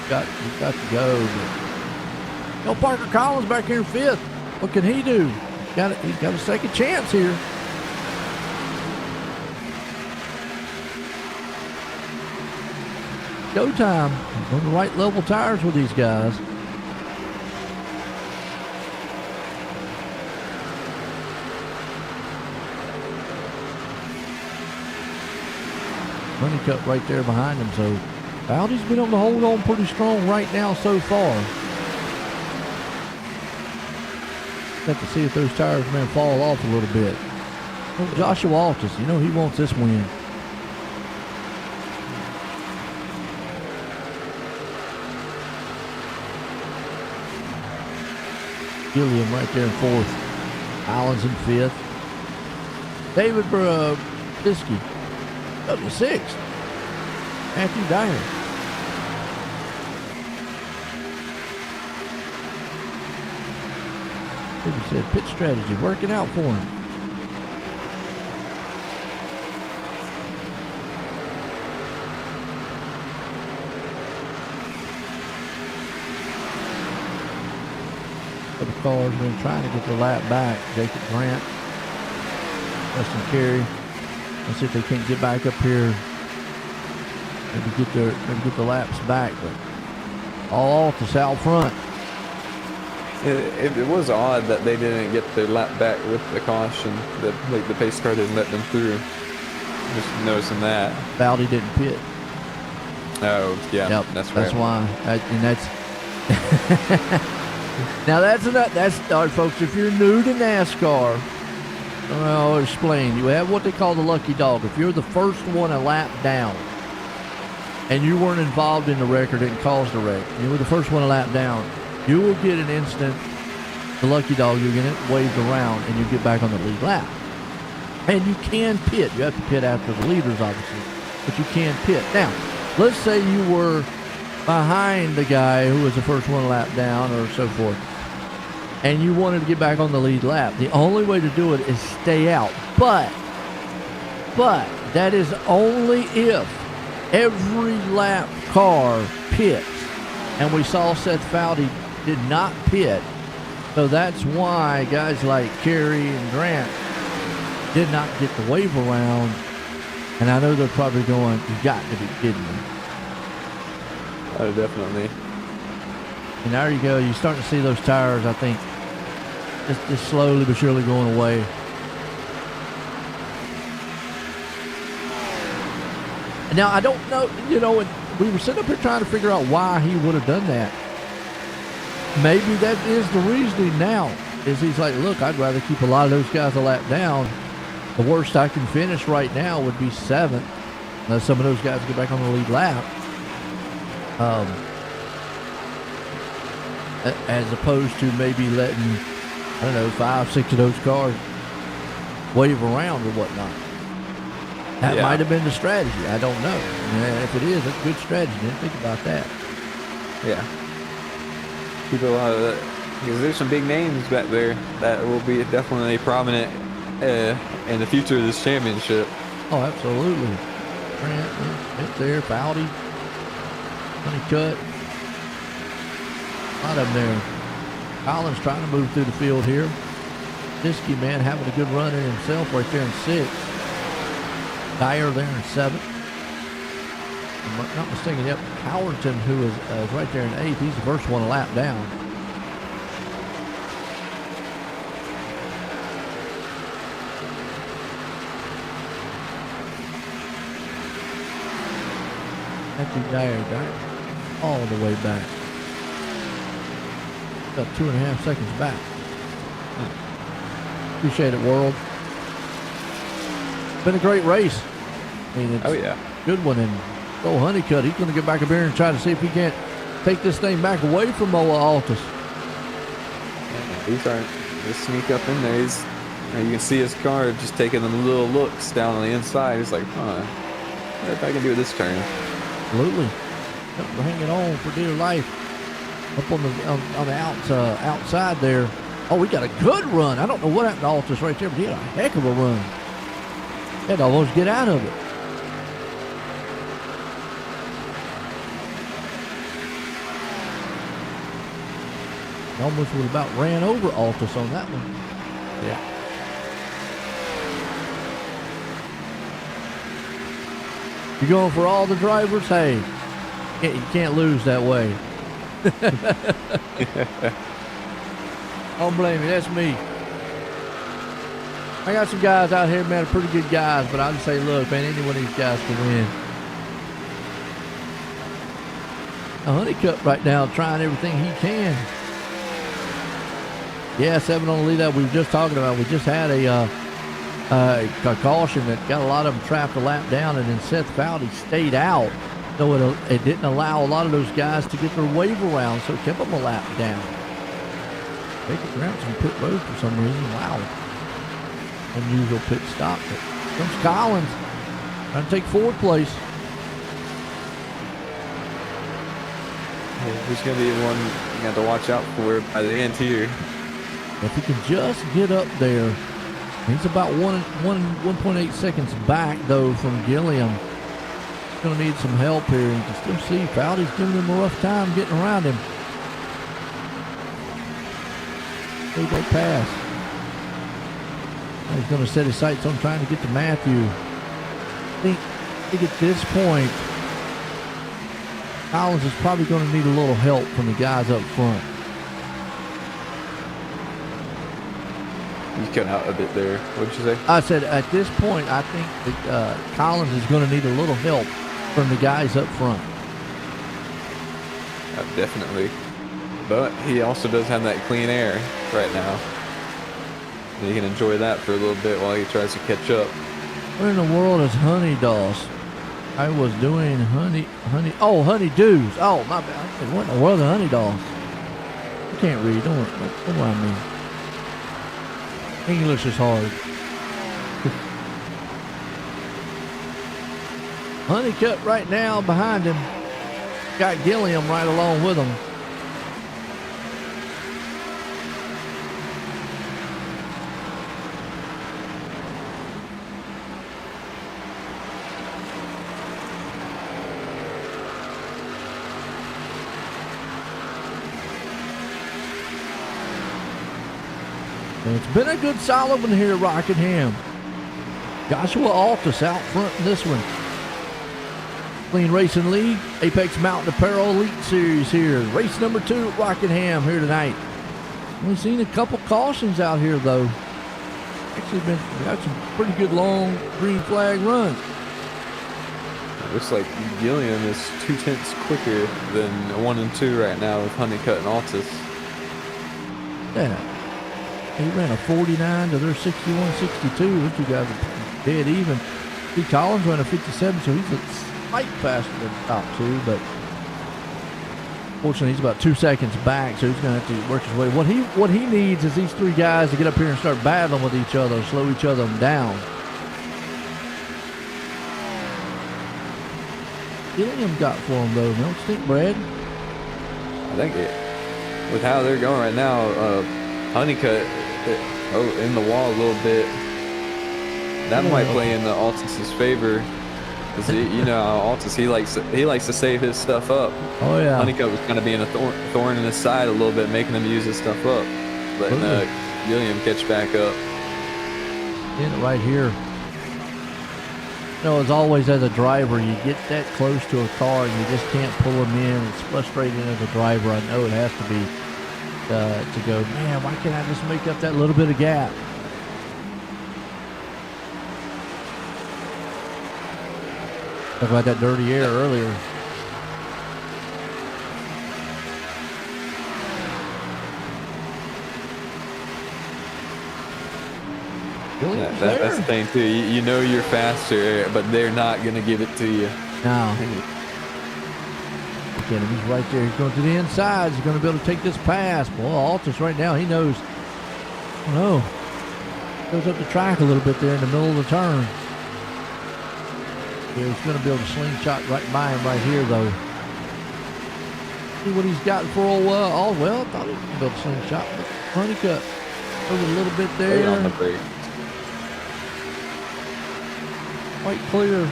you got to go. But, you know, Parker Collins back here in 5th. What can he do? He's got a second chance here. Go time. On the right level tires with these guys. Honeycutt right there behind him. So Valdi's been able to hold on pretty strong right now so far. Have to see if those tires may fall off a little bit. Well, Joshua Altus, you know he wants this win. Gilliam right there in 4th. Allen's in 5th. David Brabisky up to 6th. Matthew Dyer. He said pit strategy working out for him. The cars been trying to get the lap back. Jacob Grant, Justin Carey. Let's see if they can't get back up here. Maybe get the laps back, but all Altus out front. It was odd that they didn't get their lap back with the caution. That the pace car didn't let them through. Just noticing that. Valdi didn't pit. Oh yeah, yep, that's right. That's why, and that's. Now that's all right, folks. If you're new to NASCAR, I'll explain. You have what they call the lucky dog. If you're the first one a lap down, and you weren't involved in the wreck or didn't cause the wreck, you were the first one a lap down, you will get an instant, the lucky dog. You'll get it waved around, and you get back on the lead lap. And you can pit. You have to pit after the leaders, obviously, but you can pit. Now, let's say you were behind the guy who was the first one lap down or so forth, and you wanted to get back on the lead lap. The only way to do it is stay out. But that is only if every lap car pits. And we saw Seth Valdi did not pit. So that's why guys like Carey and Grant did not get the wave around. And I know they're probably going, you got to be kidding me. Oh, definitely. And there you go. You're starting to see those tires, I think, just slowly but surely going away. Now, I don't know, we were sitting up here trying to figure out why he would have done that. Maybe that is the reasoning now, is he's like, look, I'd rather keep a lot of those guys a lap down. The worst I can finish right now would be 7th, unless some of those guys get back on the lead lap. As opposed to maybe letting, I don't know, 5, 6 of those cars wave around or whatnot. That might have been the strategy. I don't know. If it is, that's a good strategy. Didn't think about that. Yeah. Keep a lot of that, because there's some big names back there that will be definitely prominent in the future of this championship. Oh, absolutely. Grant, right there, Fowdy, Honeycutt. A lot of them there. Collins trying to move through the field here. Disky, man, having a good run in himself right there in 6th. Dyer there in 7th. If I'm not mistaken, yep. Howerton, who is right there in 8th, he's the first one a lap down. Matthew Dyer all the way back. About 2.5 seconds back. Appreciate it, world. Been a great race. I mean, it's a good one. And old Honeycutt, he's going to get back up here and try to see if he can't take this thing back away from Moa Altus. He's trying to sneak up in there. You can see his car just taking them little looks down on the inside. He's like, what if I can do this turn? Absolutely. We're hanging on for dear life. Up on the outside there. Oh, we got a good run. I don't know what happened to Altus right there, but he had a heck of a run. Had to almost get out of it. Almost would have about ran over Altus on that one. Yeah. You're going for all the drivers? Hey, you can't lose that way. Don't blame me. That's me. I got some guys out here, man, pretty good guys, but I'll just say, look, man, any one of these guys can win. Honeycutt right now trying everything he can. Yeah, 7 on the lead up. We were just talking about. We just had a caution that got a lot of them trapped a lap down, and then Seth Fowdy stayed out. So it didn't allow a lot of those guys to get their wave around, so it kept them a lap down. Baker Grant's on pit road for some reason. Wow. Unusual pit stop. But comes Collins trying to take 4th place. Who's going to be the one you have to watch out for by the end here? If he can just get up there. He's about 1.8 seconds back, though, from Gilliam. He's going to need some help here. You can still see Fowdy's giving him a rough time getting around him. They go past. He's going to set his sights on trying to get to Matthew. I think at this point, Collins is probably going to need a little help from the guys up front. You cut out a bit there. What did you say? I said at this point, I think that Collins is going to need a little help from the guys up front. Definitely. But he also does have that clean air right now. And he can enjoy that for a little bit while he tries to catch up. What in the world is honeydaws? I was doing honeydews. Oh, my bad. I said, what in the world are honeydaws? I can't read. Don't mind me. English is hard. Honeycutt right now behind him. Got Gilliam right along with him. And it's been a good solid one here at Rockingham. Joshua Altus out front in this one. Clean Racing League, Apex Mountain Apparel Elite Series here. Race number 2 at Rockingham here tonight. We've seen a couple cautions out here, though. Actually, we got some pretty good long green flag runs. It looks like Gilliam is 0.2 quicker than 1 and 2 right now with Honeycutt and Altus. Yeah. He ran a 49 to their 61-62. Those two guys are dead even. Steve Collins ran a 57, so he's a slight faster than the top two, but fortunately he's about 2 seconds back, so he's going to have to work his way. What he needs is these three guys to get up here and start battling with each other, slow each other down. Gilliam got for him though, don't you think, Brad? I think with how they're going right now, Honeycutt in the wall a little bit. That might play in the Altus's favor. You know, Altus he likes to save his stuff up. Oh yeah. Honeycutt was kind of being a thorn in his side a little bit, making him use his stuff up, letting Gilliam catch back up. In it right here. You know, as always, as a driver, you get that close to a car and you just can't pull them in. It's frustrating as a driver. I know it has to be to go, man, why can't I just make up that little bit of gap? Talk about that dirty air earlier. That's the thing too. You know you're faster, but they're not going to give it to you. No. Again, he's right there. He's going to the inside. He's going to be able to take this pass. Boy, Altus right now, he knows. Oh no. Goes up the track a little bit there in the middle of the turn. Yeah, he's going to be able to slingshot right by him right here, though. See what he's got for a while. Oh, well, I thought he was going to be able to slingshot. But Honeycutt over a little bit there. Right on the brake. Quite clear.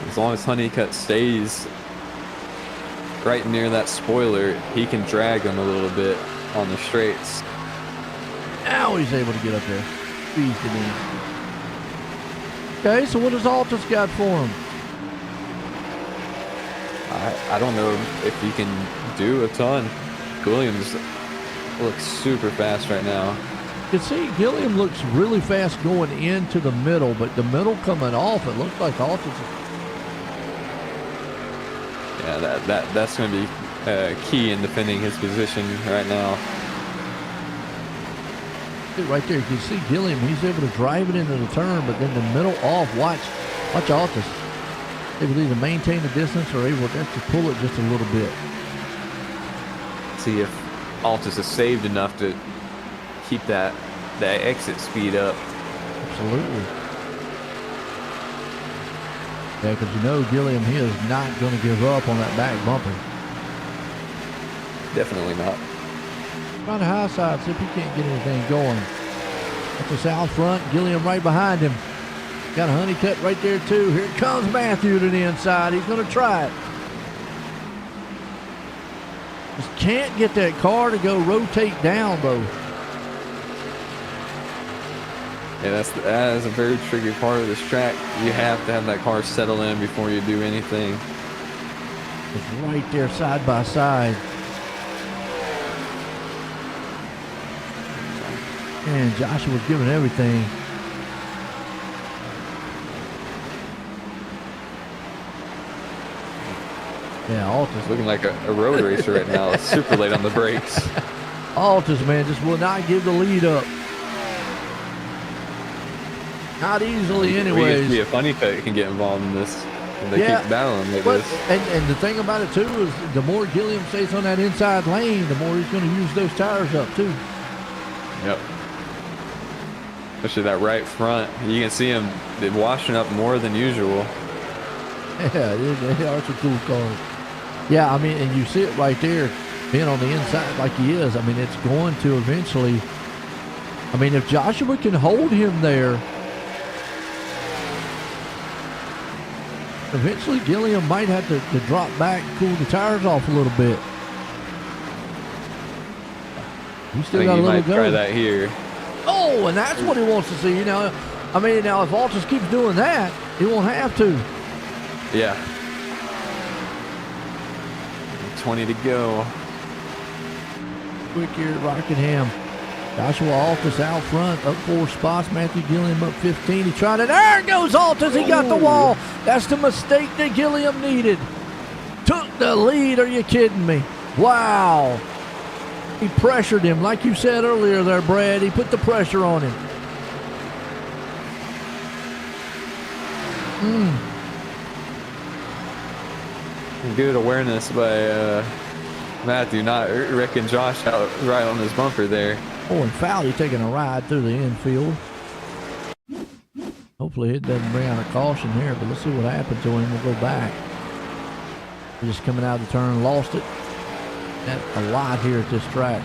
As long as Honeycutt stays right near that spoiler, he can drag him a little bit on the straights. Now he's able to get up there. Squeezed it in. Okay, so what does Altus got for him? I don't know if he can do a ton. Williams looks super fast right now. You can see Gilliam looks really fast going into the middle, but the middle coming off, it looks like Altus is... Yeah, that's going to be key in defending his position right now. Right there, you can see Gilliam, he's able to drive it into the turn, but then the middle off, watch Altus. Able to either maintain the distance or able to pull it just a little bit. See if Altus is saved enough to keep that exit speed up. Absolutely. Yeah, because you know Gilliam, he is not going to give up on that back bumper. Definitely not. On the high side, see if he can't get anything going. At the south front, Gilliam right behind him. Got a Honeycutt right there too. Here comes Matthew to the inside. He's going to try it. Just can't get that car to go rotate down though. Yeah, that is a very tricky part of this track. You have to have that car settle in before you do anything. It's right there side by side. And Joshua was giving everything. Yeah, Altus. Looking like a road racer right now. It's super late on the brakes. Altus, man, just will not give the lead up. Not easily, anyways. Be a Honeycutt can get involved in this. They keep battling like this. And the thing about it, too, is the more Gilliam stays on that inside lane, the more he's going to use those tires up, too. Yep. Especially that right front. You can see him washing up more than usual. Yeah, they are some cool cars. Yeah, I mean, and you see it right there, being on the inside like he is. I mean, it's going to eventually. I mean, if Joshua can hold him there, eventually Gilliam might have to drop back, cool the tires off a little bit. He's still got a little go. Try that here. Oh, and that's what he wants to see. You know, I mean, now if Altus keeps doing that, he won't have to. Yeah. 20 to go. Quick here at Rockingham. Joshua Altus out front, up 4 spots. Matthew Gilliam up 15. He tried it. There goes Altus. He got the wall. That's the mistake that Gilliam needed. Took the lead. Are you kidding me? Wow. He pressured him. Like you said earlier there, Brad. He put the pressure on him. Good awareness by Matthew, not wrecking Josh out right on his bumper there. Oh, and Fowley taking a ride through the infield. Hopefully it doesn't bring out a caution here, but let's see what happened to him. We'll go back. He's just coming out of the turn, lost it. That's a lot here at this track.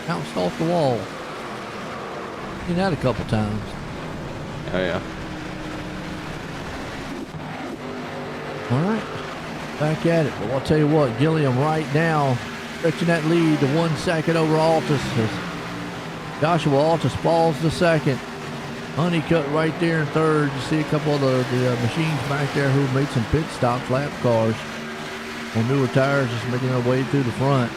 Bounced off the wall. Seen that a couple times. Oh, yeah. All right. Back at it. Well, I'll tell you what, Gilliam right now stretching that lead to 1 second over Altus. Joshua Altus falls to second. Honeycutt right there in third. You see a couple of the machines back there who made some pit stops, lap cars on newer tires, just making their way through the front.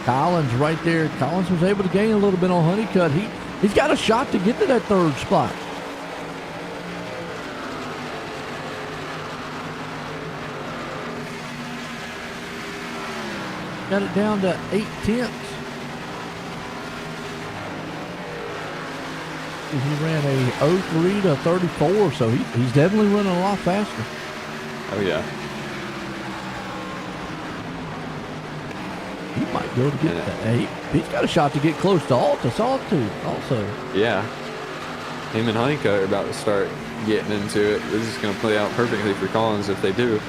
Collins right there. Collins was able to gain a little bit on Honeycutt. He's got a shot to get to that third spot. Got it down to 8/10. He ran a 03 to 34, so he's definitely running a lot faster. Oh, yeah. He might go to get that. He's got a shot to get close to Altus also. Yeah. Him and Honeycutt are about to start getting into it. This is going to play out perfectly for Collins if they do.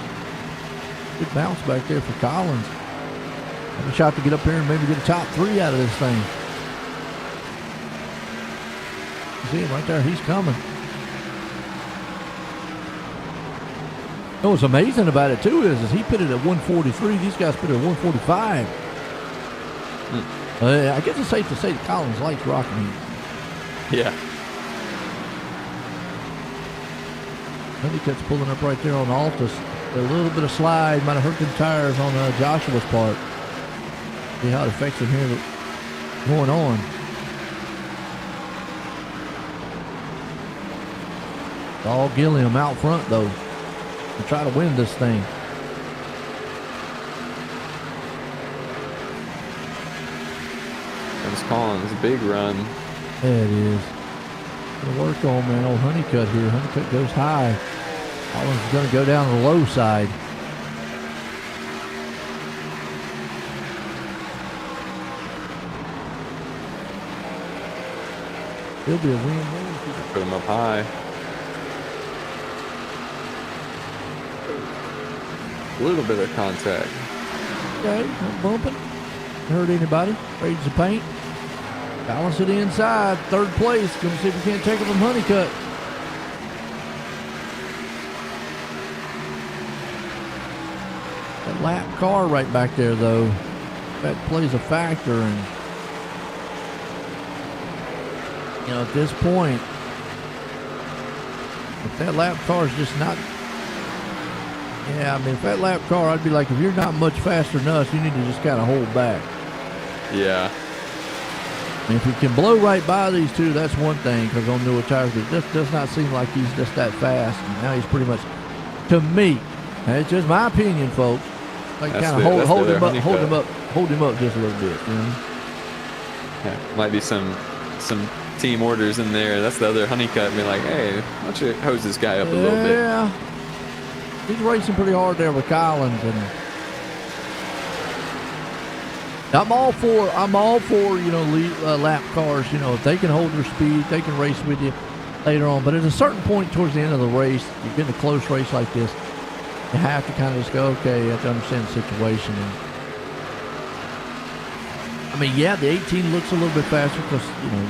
Good bounce back there for Collins. Have a shot to get up here and maybe get a top 3 out of this thing. You see him right there. He's coming. What's amazing about it, too, is he put it at 143. These guys put it at 145. I guess it's safe to say that Collins likes Rockingham. Yeah. Honeycutt's pulling up right there on Altus. A little bit of slide might have hurt them tires on Joshua's part. See how it affects him here going on. It's all Gilliam out front, though, to try to win this thing. That's Collins' big run. Yeah, it is. Gonna work on, man, old Honeycutt here. Honeycutt goes high. Collins is gonna go down the low side. He'll be a win there. Put him up high. A little bit of contact. Okay, not bumping. Hurt anybody. Trades the paint. Balance it inside. Third place. Gonna see if we can't take it from Honeycutt. That lap car right back there, though, that plays a factor. And you know, at this point, if that lap car is just not, yeah, I mean, if that lap car, I'd be like, if you're not much faster than us, you need to just kind of hold back. Yeah. And if he can blow right by these two, that's one thing, because on newer tires, it just does not seem like he's just that fast. And now he's pretty much, to me, and it's just my opinion, folks, like kind of hold him up just a little bit, you know? Yeah, might be some team orders in there. That's the other Honeycutt being like, hey, why don't you hose this guy up a little bit? Yeah. He's racing pretty hard there with Collins, and I'm all for you know, lap cars. You know, if they can hold their speed, they can race with you later on. But at a certain point towards the end of the race, you get in a close race like this, you have to kind of just go, okay, you have to understand the situation. And I mean, yeah, the 18 looks a little bit faster because, you know,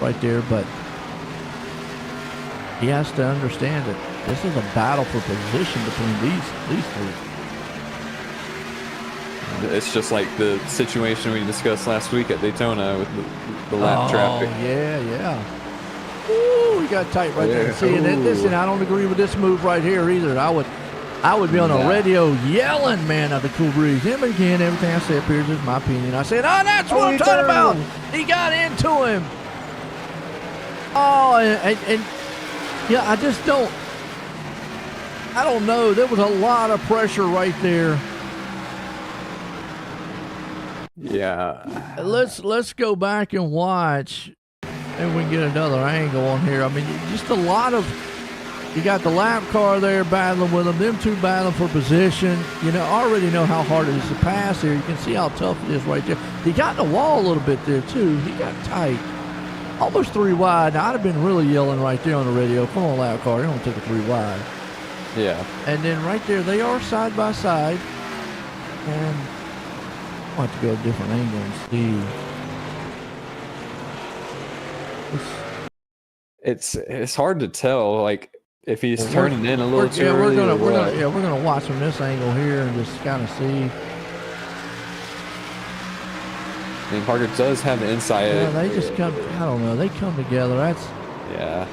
right there, but he has to understand that this is a battle for position between these three. It's just like the situation we discussed last week at Daytona with the lap traffic. Yeah. Ooh, we got tight right there. See, and listen, I don't agree with this move right here either. I would be on the radio yelling, man, at the cool breeze. Him again, everything I said, Piers, is my opinion. I said, that's what I'm talking about. He got into him. Oh, and yeah, I just don't know. There was a lot of pressure right there. Yeah. Let's go back and watch, and we can get another angle on here. I mean, just a lot of, you got the lap car there battling with them two battling for position. You know, already know how hard it is to pass here. You can see how tough it is right there. He got in the wall a little bit there too. He got tight. Almost 3 wide. Now, I'd have been really yelling right there on the radio. Come on, lap car. You don't take a 3 wide. Yeah. And then right there, they are side by side. And I'll have to go a different angle and see. It's hard to tell, like, if he's turning in a little too early. We're gonna watch from this angle here and just kind of see. I mean, Parker does have the inside. Yeah, they just come. I don't know. They come together. That's. Yeah.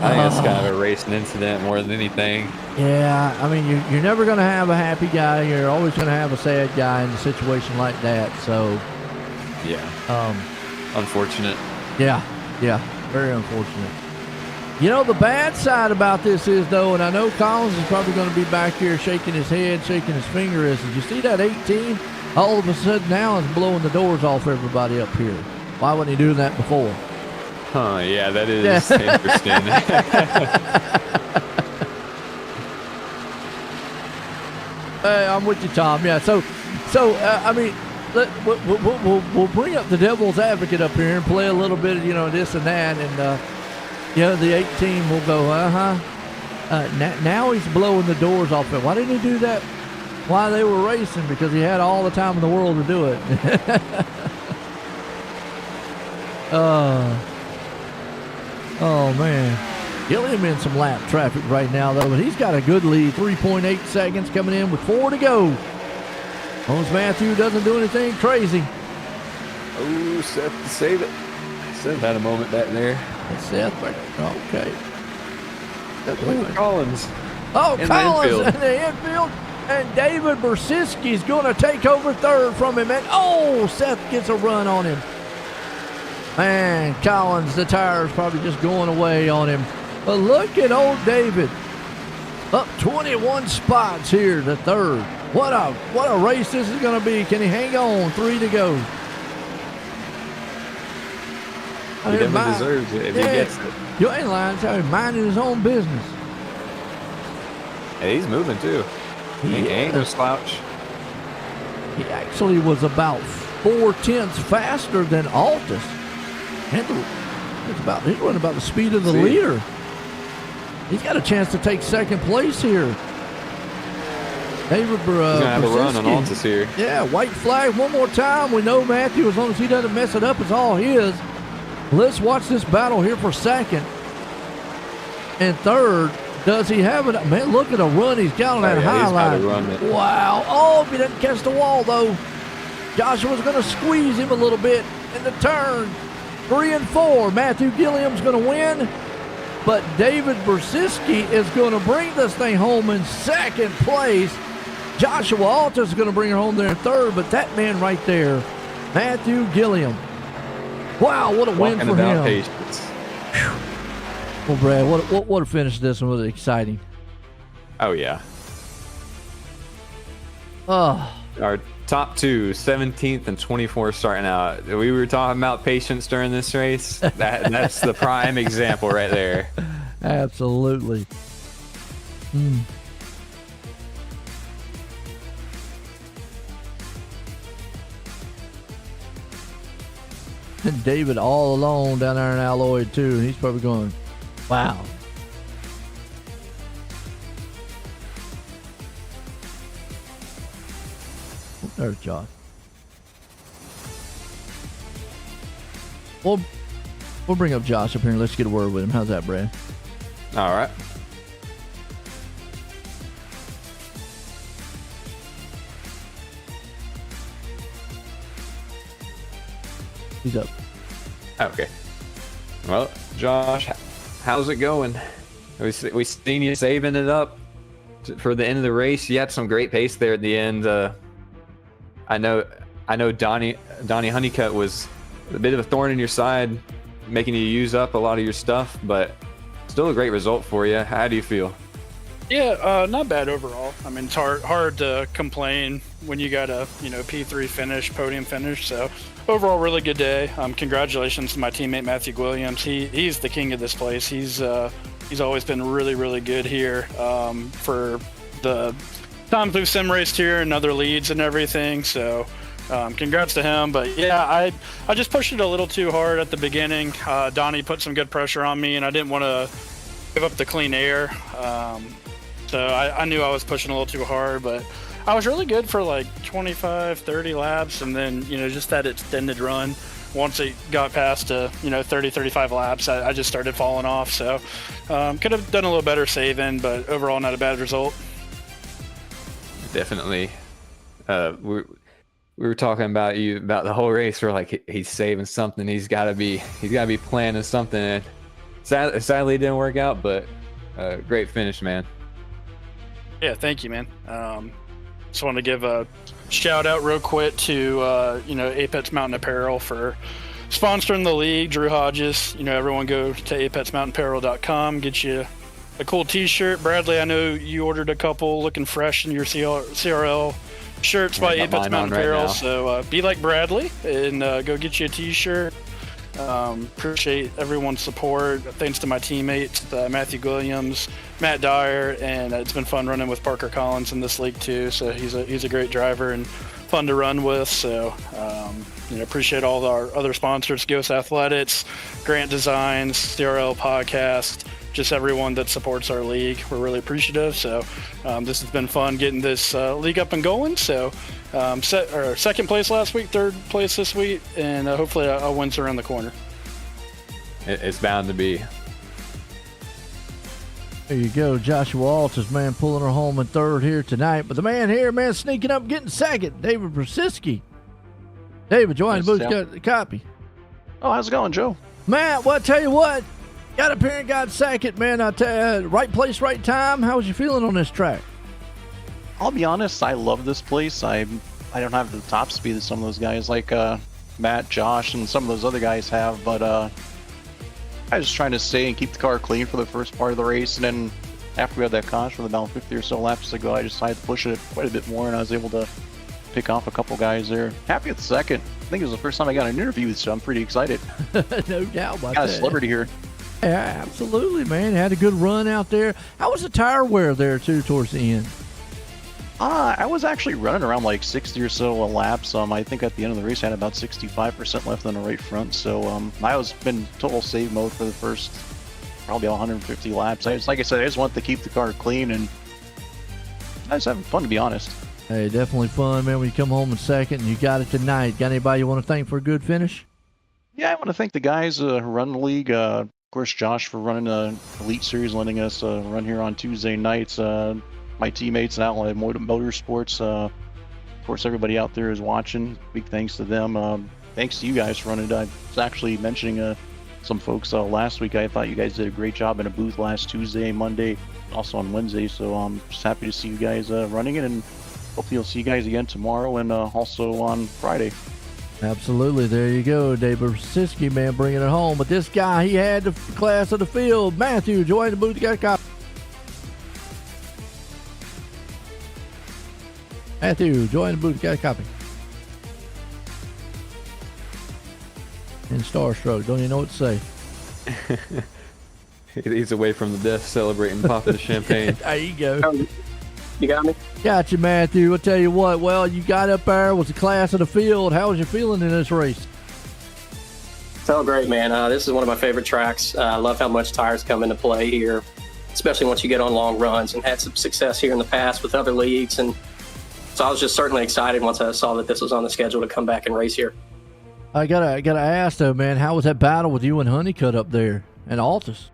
I think it's kind of a racing incident more than anything. Yeah, I mean, you're never going to have a happy guy. You're always going to have a sad guy in a situation like that. So, yeah. Unfortunate. Yeah, very unfortunate. You know, the bad side about this is, though, and I know Collins is probably going to be back here shaking his head, shaking his finger, is, did you see that 18? All of a sudden now is blowing the doors off everybody up here. Why wouldn't he do that before? Huh, yeah, that is interesting. Hey, I'm with you, Tom. Yeah, so I mean, we'll bring up the devil's advocate up here and play a little bit of, you know, this and that, and the 18 will go, now he's blowing the doors off it. Why didn't he do that while they were racing? Because he had all the time in the world to do it. Oh, man. Gilliam in some lap traffic right now, though, but he's got a good lead. 3.8 seconds coming in with 4 to go. Owens Matthew doesn't do anything crazy. Oh, Seth to save it. Seth had a moment back there. It's Seth. Okay. Collins. Oh, in Collins the in the infield. And David Bersiski's going to take over third from him. And, Seth gets a run on him. Man, Collins, the tire's probably just going away on him. But look at old David. Up 21 spots here to third. What a race this is going to be. Can he hang on? 3 to go. He definitely deserves it if he gets it. You ain't lying. He's minding his own business. And he's moving too. He ain't no slouch. He actually was about 4/10 faster than Altus. He's running about the speed of the leader. He's got a chance to take second place here. David He's going to have a run on Altus here. Yeah, white flag one more time. We know Matthew, as long as he doesn't mess it up, it's all his. Let's watch this battle here for second and third. Does he have it? Man, look at the run he's got on that high line. Wow. Oh, if he doesn't catch the wall, though, Joshua's going to squeeze him a little bit in the turn. 3 and 4. Matthew Gilliam's going to win, but David Bersiski is going to bring this thing home in second place. Joshua Altus is going to bring her home there in third, but that man right there, Matthew Gilliam. Wow, what a win for him. Patience. Well, Brad, what a finish this one was exciting. Oh, yeah. Our top two, 17th and 24th starting out. We were talking about patience during this race. That's the prime example right there. Absolutely. And David all alone down there in Alloy too. He's probably going, wow. There's Josh. Well, We'll bring up Josh up here and let's get a word with him. How's that, Brad? All right. He's up. Okay. Well, Josh, how's it going? We seen you saving it up for the end of the race. You had some great pace there at the end. I know Donnie Honeycutt was a bit of a thorn in your side, making you use up a lot of your stuff, but still a great result for you. How do you feel? Yeah, not bad overall. I mean, it's hard to complain when you got a P3 finish, podium finish. So overall, really good day. Congratulations to my teammate Matthew Williams. He's the king of this place. He's always been really, really good here for the times we've sim raced here and other leads and everything. So congrats to him. But yeah, I just pushed it a little too hard at the beginning. Donnie put some good pressure on me, and I didn't want to give up the clean air. So I knew I was pushing a little too hard, but I was really good for like 25, 30 laps, and then, just that extended run. Once it got past 30, 35 laps, I just started falling off. So could have done a little better saving, but overall not a bad result. Definitely. We were talking about you about the whole race. We're like, he's saving something. He's got to be planning something. And sadly, it didn't work out, but great finish, man. Yeah, thank you, man. Just want to give a shout out real quick to Apex Mountain Apparel for sponsoring the league. Drew Hodges, everyone go to apexmountainapparel.com, get you a cool t-shirt. Bradley, I know you ordered a couple, looking fresh in your CRL shirts by Apex Mountain Apparel. Right, so be like Bradley and go get you a t-shirt. Appreciate everyone's support. Thanks to my teammates, Matthew Williams, Matt Dyer, and it's been fun running with Parker Collins in this league too. So he's a great driver and fun to run with. So appreciate all our other sponsors: Ghost Athletics, Grant Designs, CRL Podcast, just everyone that supports our league. We're really appreciative. So this has been fun getting this league up and going. So second place last week, third place this week, and hopefully a win's around the corner. It's bound to be. There you go. Joshua Altus, man, pulling her home in third here tonight. But the man here, man, sneaking up, getting second, David Brzezinski. David, join the booth, got the copy. Oh, how's it going, Joe? Man, well, I tell you what, got up here and got second, man. I tell you, right place, right time. How was you feeling on this track? I'll be honest, I love this place. I don't have the top speed that some of those guys like Matt, Josh, and some of those other guys have, but I was just trying to stay and keep the car clean for the first part of the race, and then after we had that caution for about 50 or so laps ago, I decided to push it quite a bit more, and I was able to pick off a couple guys there. Happy at the second. I think it was the first time I got an interview, so I'm pretty excited. No doubt about that. Got a celebrity here. Yeah, absolutely, man. Had a good run out there. How was the tire wear there, too, towards the end? I was actually running around like 60 or so laps. I think at the end of the race I had about 65% left on the right front. So I was in total save mode for the first probably 150 laps. Like I said, I just wanted to keep the car clean, and I was having fun, to be honest. Hey, definitely fun, man, when you come home in second and you got it tonight. Got anybody you want to thank for a good finish? Yeah, I want to thank the guys who run the league. Of course, Josh for running the Elite Series, letting us run here on Tuesday nights. My teammates and Outlaw Motorsports, of course, everybody out there is watching. Big thanks to them. Thanks to you guys for running it. I was actually mentioning some folks last week. I thought you guys did a great job in a booth last Tuesday, Monday, also on Wednesday. So I'm just happy to see you guys running it, and hopefully you'll see you guys again tomorrow and also on Friday. Absolutely. There you go. David Brzezinski, man, bringing it home. But this guy, he had the class of the field. Matthew, join the booth. You got a copy. Matthew, join the booth. Got a copy. And starstruck. Don't even know what to say. He's away from the desk, celebrating, popping the champagne. There you go. You got me? Got you, Matthew. I'll tell you what. Well, you got up there. Was the class of the field. How was you feeling in this race? Felt great, man. This is one of my favorite tracks. I love how much tires come into play here, especially once you get on long runs, and had some success here in the past with other leagues. And so I was just certainly excited once I saw that this was on the schedule to come back and race here. I gotta ask though, man, how was that battle with you and Honeycutt up there and Altus?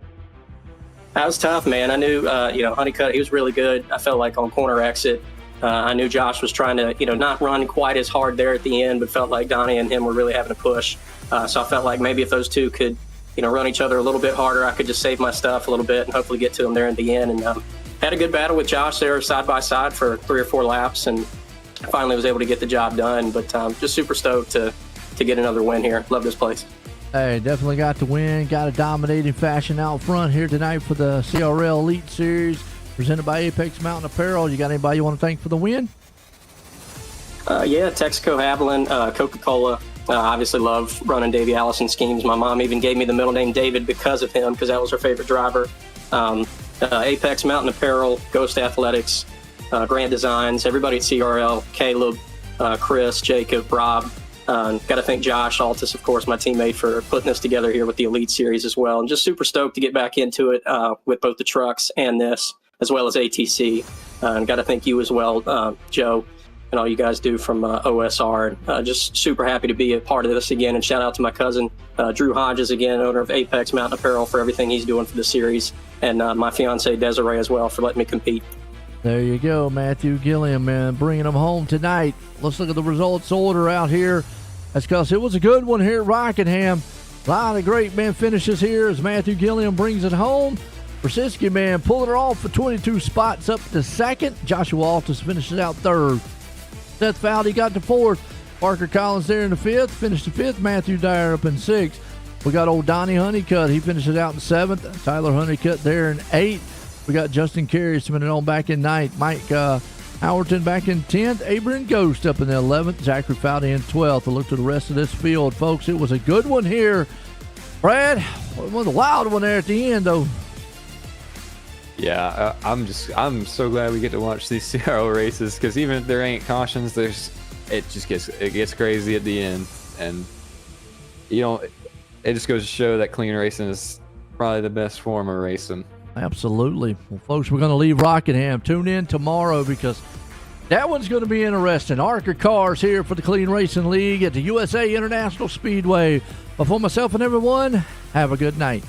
That was tough, man. I knew, Honeycutt, he was really good. I felt like on corner exit, I knew Josh was trying to, not run quite as hard there at the end, but felt like Donnie and him were really having to push. So I felt like maybe if those two could, run each other a little bit harder, I could just save my stuff a little bit and hopefully get to them there in the end. And had a good battle with Josh there side by side for 3 or 4 laps, and finally was able to get the job done. But just super stoked to get another win here. Love this place. Hey, definitely got the win. Got a dominating fashion out front here tonight for the CRL Elite Series presented by Apex Mountain Apparel. You got anybody you want to thank for the win? Yeah, Texaco Haviland, Coca-Cola. Obviously love running Davey Allison schemes. My mom even gave me the middle name David because of him, because that was her favorite driver. Apex Mountain Apparel, Ghost Athletics, Grant Designs, everybody at CRL, Caleb, Chris, Jacob, Rob. Got to thank Josh Altus, of course, my teammate, for putting this together here with the Elite Series as well. And just super stoked to get back into it with both the trucks and this, as well as ATC. And got to thank you as well, Joe, and all you guys do from OSR. Just super happy to be a part of this again. And shout out to my cousin, Drew Hodges, again, owner of Apex Mountain Apparel, for everything he's doing for the series. And my fiance, Desiree, as well, for letting me compete. There you go, Matthew Gilliam, man, bringing them home tonight. Let's look at the results order out here. That's because it was a good one here at Rockingham. A lot of great, man, finishes here as Matthew Gilliam brings it home. Brzezinski, man, pulling her off for 22 spots up to second. Joshua Altus finishes out third. Seth Fowdy got to fourth. Parker Collins there in the fifth. Finished the fifth. Matthew Dyer up in sixth. We got old Donnie Honeycutt. He finishes out in seventh. Tyler Honeycutt there in eighth. We got Justin Carey spinning on back in ninth. Mike Howerton back in 10th. Abraham Ghost up in the 11th. Zachary Fowdy in 12th. A look to the rest of this field, folks. It was a good one here. Brad, it was a wild one there at the end, though. Yeah, I'm so glad we get to watch these CRL races, because even if there ain't cautions, it gets crazy at the end, and it just goes to show that clean racing is probably the best form of racing. Absolutely. Well, folks, we're going to leave Rockingham. Tune in tomorrow because that one's going to be interesting. Archer Cars here for the Clean Racing League at the USA International Speedway. But for myself and everyone, have a good night.